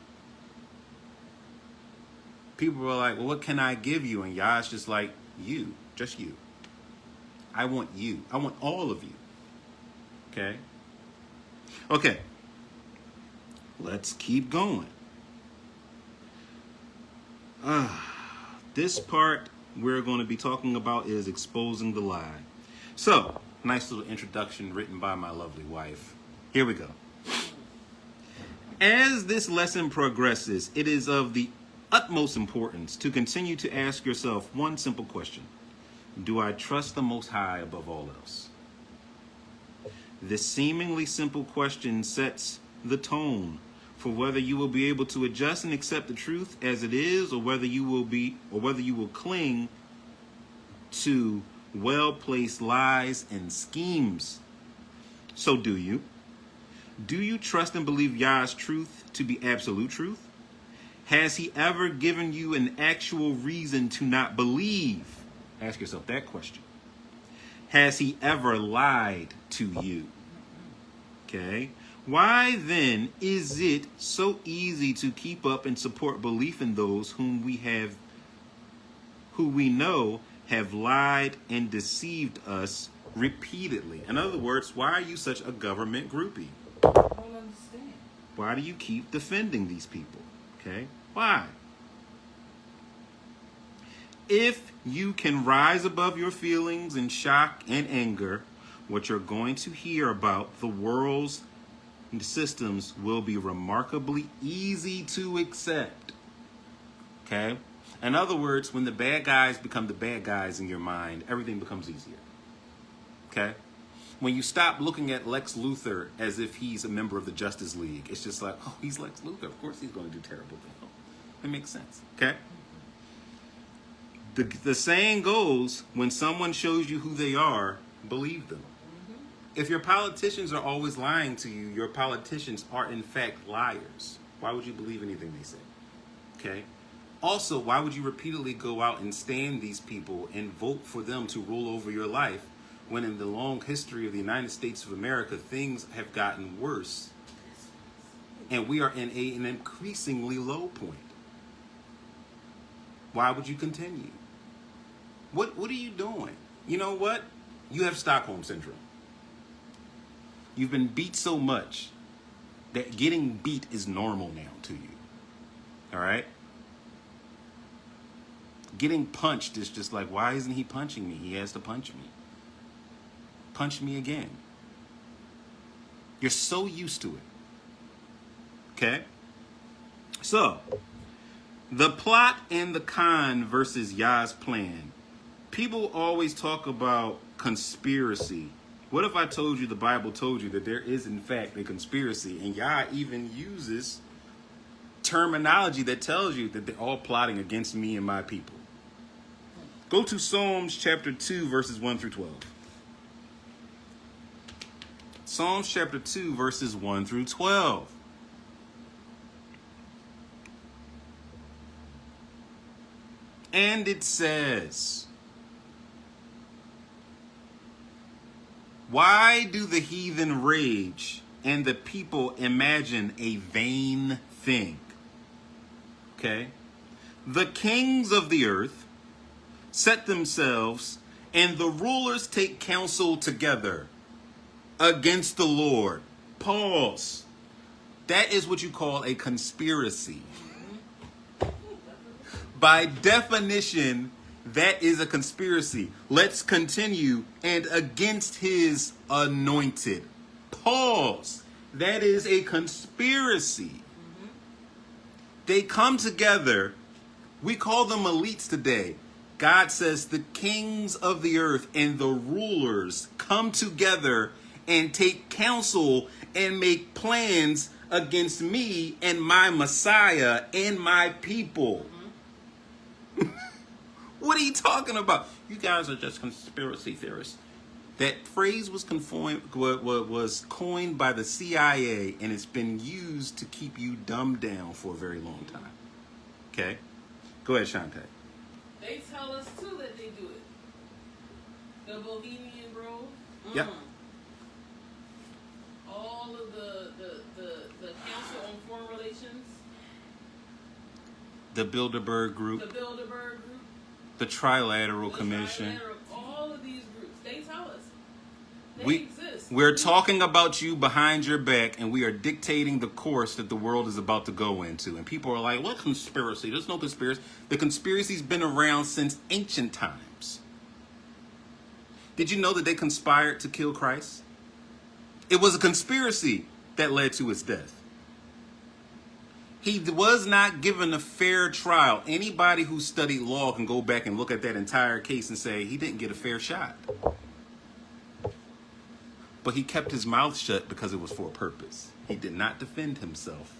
People are like, well, what can I give you? And Yah's just like, you, just you. I want you. I want all of you. Okay? Okay. Let's keep going. This part we're going to be talking about is exposing the lie. So, nice little introduction written by my lovely wife. Here we go. As this lesson progresses, it is of the utmost importance to continue to ask yourself one simple question. Do I trust the Most High above all else? This seemingly simple question sets the tone for whether you will be able to adjust and accept the truth as it is, or whether you will cling to well-placed lies and schemes. So do you? Do you trust and believe Yah's truth to be absolute truth? Has he ever given you an actual reason to not believe? Ask yourself that question. Has he ever lied to you? Okay. Why then is it so easy to keep up and support belief in those who we know have lied and deceived us repeatedly? In other words, why are you such a government groupie? I don't understand. Why do you keep defending these people? Okay? Why? If you can rise above your feelings and shock and anger, what you're going to hear about the world's systems will be remarkably easy to accept. Okay? In other words, when the bad guys become the bad guys in your mind, everything becomes easier. Okay? When you stop looking at Lex Luthor as if he's a member of the Justice League, it's just like, oh, he's Lex Luthor. Of course he's going to do terrible things. Oh, it makes sense. Okay? The saying goes, when someone shows you who they are, believe them. If your politicians are always lying to you, your politicians are in fact liars. Why would you believe anything they say? Okay? Also, why would you repeatedly go out and stand these people and vote for them to rule over your life when in the long history of the United States of America, things have gotten worse and we are in an increasingly low point? Why would you continue? What are you doing? You know what? You have Stockholm Syndrome. You've been beat so much that getting beat is normal now to you. All right? Getting punched is just like, why isn't he punching me? He has to punch me. Punch me again. You're so used to it. Okay? So, the plot and the con versus Yah's plan. People always talk about conspiracy. What if I told you the Bible told you that there is in fact a conspiracy, and Yah even uses terminology that tells you that they're all plotting against me and my people? Go to Psalms chapter 2, verses 1 through 12. Psalms chapter 2, verses 1 through 12. And it says, why do the heathen rage and the people imagine a vain thing? Okay. The kings of the earth set themselves, and the rulers take counsel together against the Lord. Pause. That is what you call a conspiracy. By definition, that is a conspiracy. Let's continue. And against his anointed. Pause. That is a conspiracy. They come together. We call them elites today. God says the kings of the earth and the rulers come together and take counsel and make plans against me and my Messiah and my people. What are you talking about? You guys are just conspiracy theorists. That phrase was coined by the CIA, and it's been used to keep you dumbed down for a very long time. Okay? Go ahead, Shantae. They tell us too that they do it. The Bohemian Grove. Yep. All of the Council on Foreign Relations. The Bilderberg Group. The Bilderberg Group. The Trilateral The Commission. Trilateral, all of these groups. They tell us. They exist. We're talking about you behind your back, and we are dictating the course that the world is about to go into. And people are like, what conspiracy? There's no conspiracy. The conspiracy's been around since ancient times. Did you know that they conspired to kill Christ? It was a conspiracy that led to his death. He was not given a fair trial. Anybody who studied law can go back and look at that entire case and say he didn't get a fair shot. But he kept his mouth shut because it was for a purpose. He did not defend himself.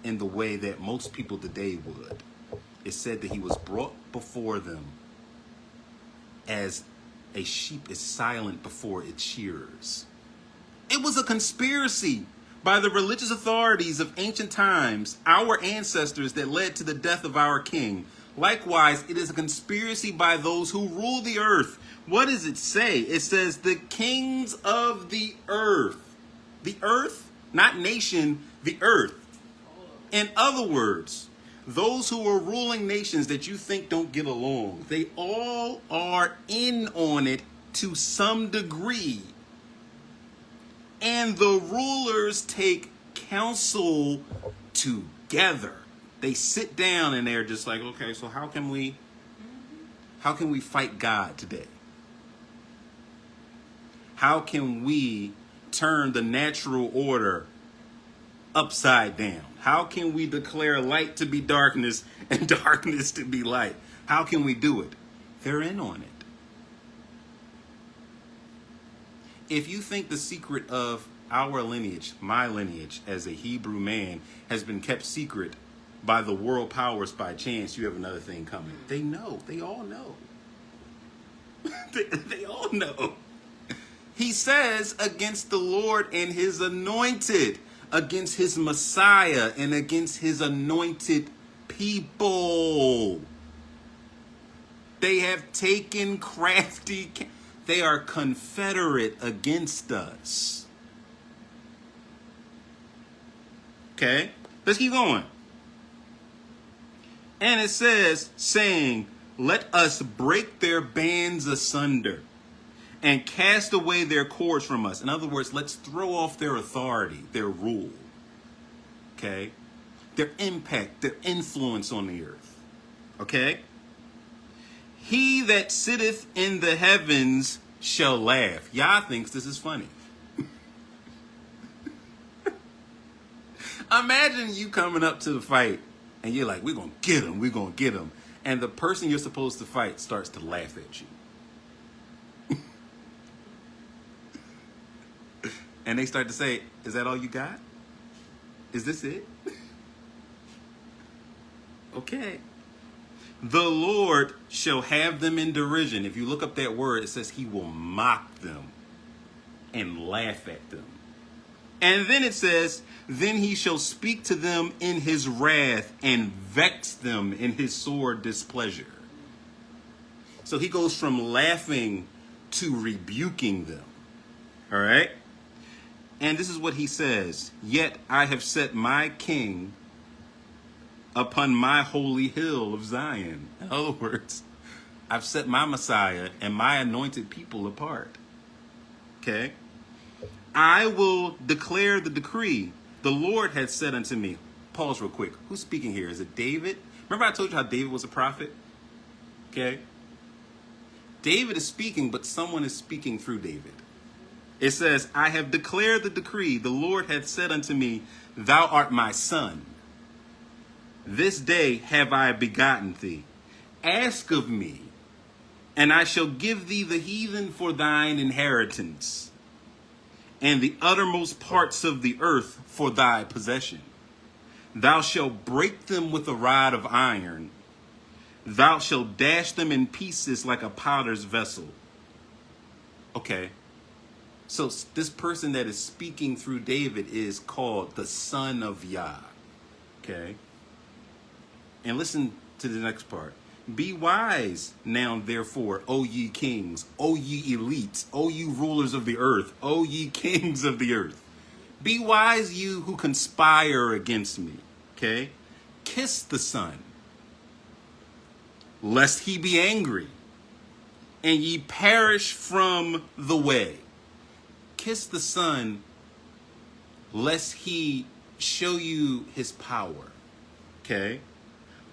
in the way that most people today would. It said that he was brought before them as a sheep is silent before its shearers. It was a conspiracy by the religious authorities of ancient times, our ancestors, that led to the death of our king. Likewise, it is a conspiracy by those who rule the earth. What does it say? It says the kings of the earth. The earth, not nation, the earth. In other words, those who are ruling nations that you think don't get along, they all are in on it to some degree. And the rulers take counsel together. They sit down and they're just like, okay, so how can we fight God today? How can we turn the natural order upside down? How can we declare light to be darkness and darkness to be light? How can we do it? They're in on it. If you think the secret of our lineage, my lineage as a Hebrew man, has been kept secret by the world powers by chance, you have another thing coming. They know. They all know. they all know. He says against the Lord and his anointed, against his Messiah and against his anointed people. They have taken crafty. They are confederate against us. Okay, let's keep going. And it says, saying, let us break their bands asunder and cast away their cords from us. In other words, let's throw off their authority, their rule. Okay, their impact, their influence on the earth. Okay. He that sitteth in the heavens shall laugh. Yah thinks this is funny. Imagine you coming up to the fight and you're like, we're going to get him. We're going to get him. And the person you're supposed to fight starts to laugh at you. And they start to say, is that all you got? Is this it? Okay. The Lord shall have them in derision. If you look up that word, it says he will mock them and laugh at them. And then it says, then he shall speak to them in his wrath and vex them in his sore displeasure. So he goes from laughing to rebuking them. All right. And this is what he says. Yet I have set my king upon my holy hill of Zion. In other words, I've set my Messiah and my anointed people apart. Okay. I will declare the decree. The Lord hath said unto me. Pause real quick. Who's speaking here? Is it David? Remember I told you how David was a prophet? Okay. David is speaking, but someone is speaking through David. It says, I have declared the decree. The Lord hath said unto me, thou art my son. This day have I begotten thee. Ask of me, and I shall give thee the heathen for thine inheritance, and the uttermost parts of the earth for thy possession. Thou shalt break them with a rod of iron. Thou shalt dash them in pieces like a potter's vessel. Okay. So this person that is speaking through David is called the Son of Yah. Okay. And listen to the next part. Be wise now, therefore, O ye kings, O ye elites, O ye rulers of the earth, O ye kings of the earth. Be wise, you who conspire against me. Okay? Kiss the Son, lest he be angry, and ye perish from the way. Kiss the Son, lest he show you his power. Okay?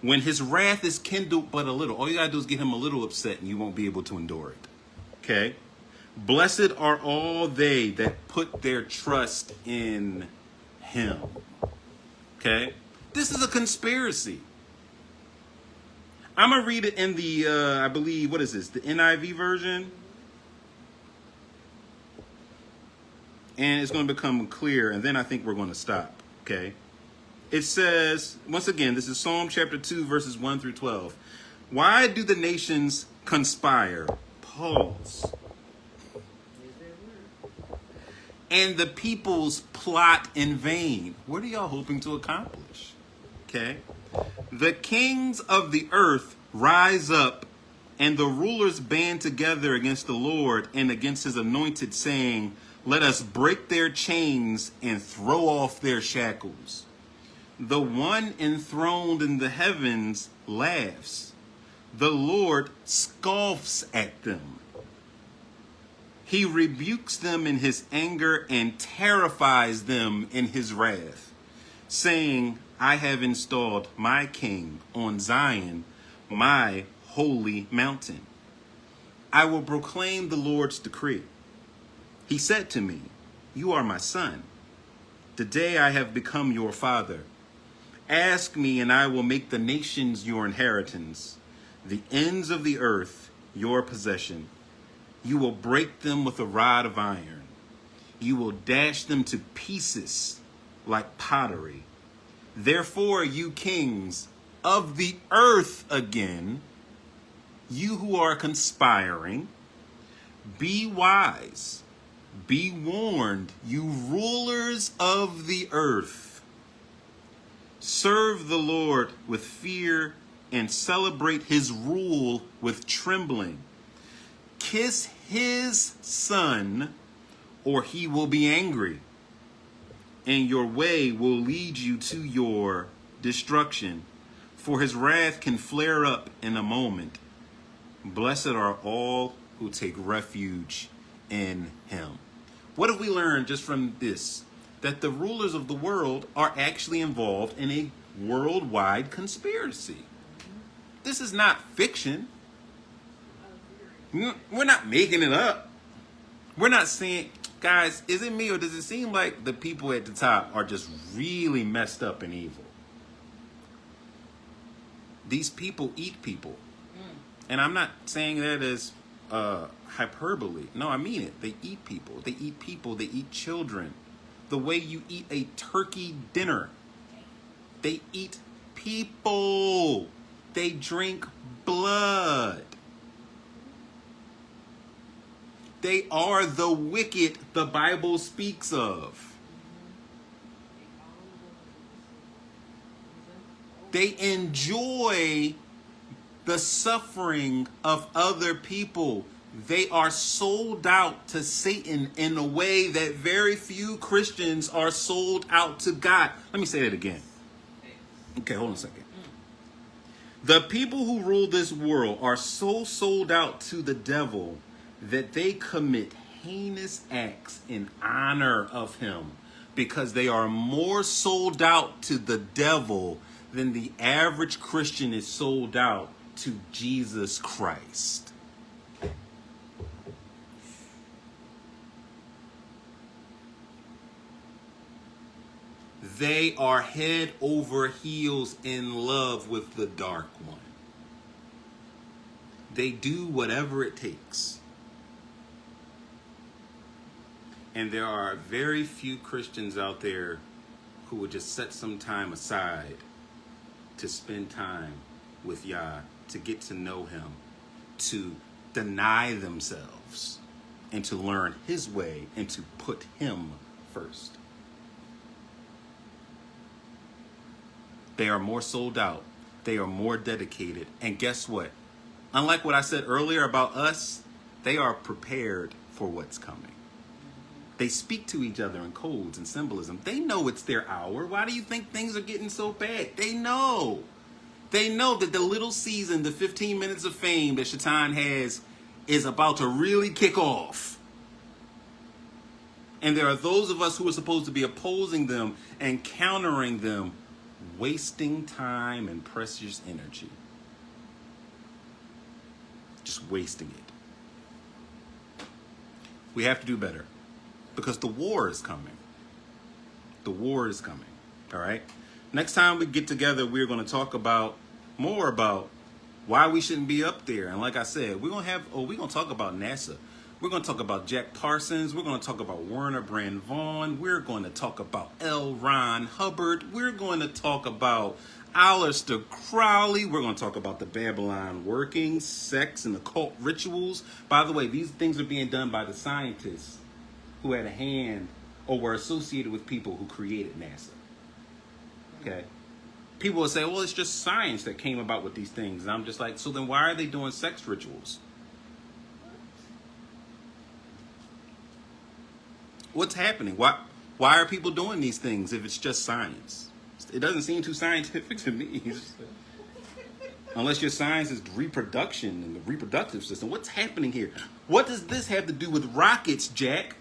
When his wrath is kindled but a little, all you gotta do is get him a little upset and you won't be able to endure it. Okay? Blessed are all they that put their trust in him. Okay? This is a conspiracy. I'm gonna read it in the, I believe, what is this? The NIV version. And it's gonna become clear, and then I think we're gonna stop. Okay? It says, once again, this is Psalm chapter 2, verses 1 through 12. Why do the nations conspire? Pause. And the peoples plot in vain. What are y'all hoping to accomplish? Okay. The kings of the earth rise up, and the rulers band together against the Lord and against his anointed, saying, let us break their chains and throw off their shackles. The one enthroned in the heavens laughs. The Lord scoffs at them. He rebukes them in his anger and terrifies them in his wrath, saying, I have installed my king on Zion, my holy mountain. I will proclaim the Lord's decree. He said to me, you are my son. Today I have become your father. Ask me, and I will make the nations your inheritance, the ends of the earth your possession. You will break them with a rod of iron. You will dash them to pieces like pottery. Therefore, you kings of the earth again, you who are conspiring, be wise, be warned, you rulers of the earth. Serve the Lord with fear and celebrate his rule with trembling. Kiss his son, or he will be angry, and your way will lead you to your destruction, for his wrath can flare up in a moment. Blessed are all who take refuge in him. What have we learned just from this? That the rulers of the world are actually involved in a worldwide conspiracy. This is not fiction. We're not making it up. We're not saying, guys, is it me, or does it seem like the people at the top are just really messed up and evil? These people eat people. And I'm not saying that as hyperbole. No, I mean it. They eat people. They eat people. They eat children. The way you eat a turkey dinner. They eat people. They drink blood. They are the wicked the Bible speaks of. They enjoy the suffering of other people. They are sold out to Satan in a way that very few Christians are sold out to God. Let me say that again. Okay, hold on a second. The people who rule this world are so sold out to the devil that they commit heinous acts in honor of him, because they are more sold out to the devil than the average Christian is sold out to Jesus Christ. They are head over heels in love with the dark one. They do whatever it takes. And there are very few Christians out there who would just set some time aside to spend time with Yah, to get to know him, to deny themselves, and to learn his way, and to put him first. They are more sold out. They are more dedicated. And guess what? Unlike what I said earlier about us, they are prepared for what's coming. They speak to each other in codes and symbolism. They know it's their hour. Why do you think things are getting so bad? They know. They know that the little season, the 15 minutes of fame that Shaitan has, is about to really kick off. And there are those of us who are supposed to be opposing them and countering them, wasting time and precious energy. Just wasting it. We have to do better, because the war is coming. The war is coming. All right? Next time we get together, we're going to talk more about why we shouldn't be up there. And like I said, we're going to talk about NASA. We're going to talk about Jack Parsons. We're going to talk about Werner Brand Vaughn. We're going to talk about L. Ron Hubbard. We're going to talk about Aleister Crowley. We're going to talk about the Babylon workings, sex, and occult rituals. By the way, these things are being done by the scientists who had a hand or were associated with people who created NASA. Okay? People will say, well, it's just science that came about with these things. And I'm just like, so then why are they doing sex rituals? What's happening? Why are people doing these things if it's just science? It doesn't seem too scientific to me. Unless your science is reproduction and the reproductive system. What's happening here? What does this have to do with rockets, Jack?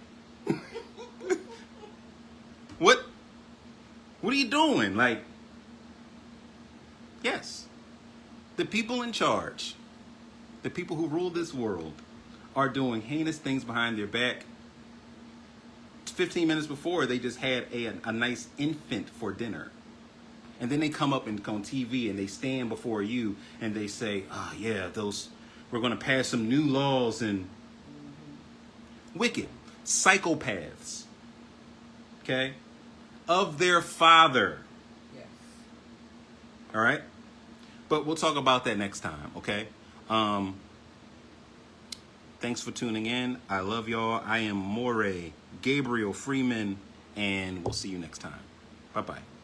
What are you doing? Like, yes, the people in charge, the people who rule this world are doing heinous things behind their back. 15 minutes before, they just had a nice infant for dinner. And then they come up and on TV and they stand before you and they say, oh yeah, we're going to pass some new laws and wicked psychopaths. Okay? Of their father. Yes. All right? But we'll talk about that next time, okay? Thanks for tuning in. I love y'all. I am Moray Gabriel Freeman, and we'll see you next time. Bye-bye.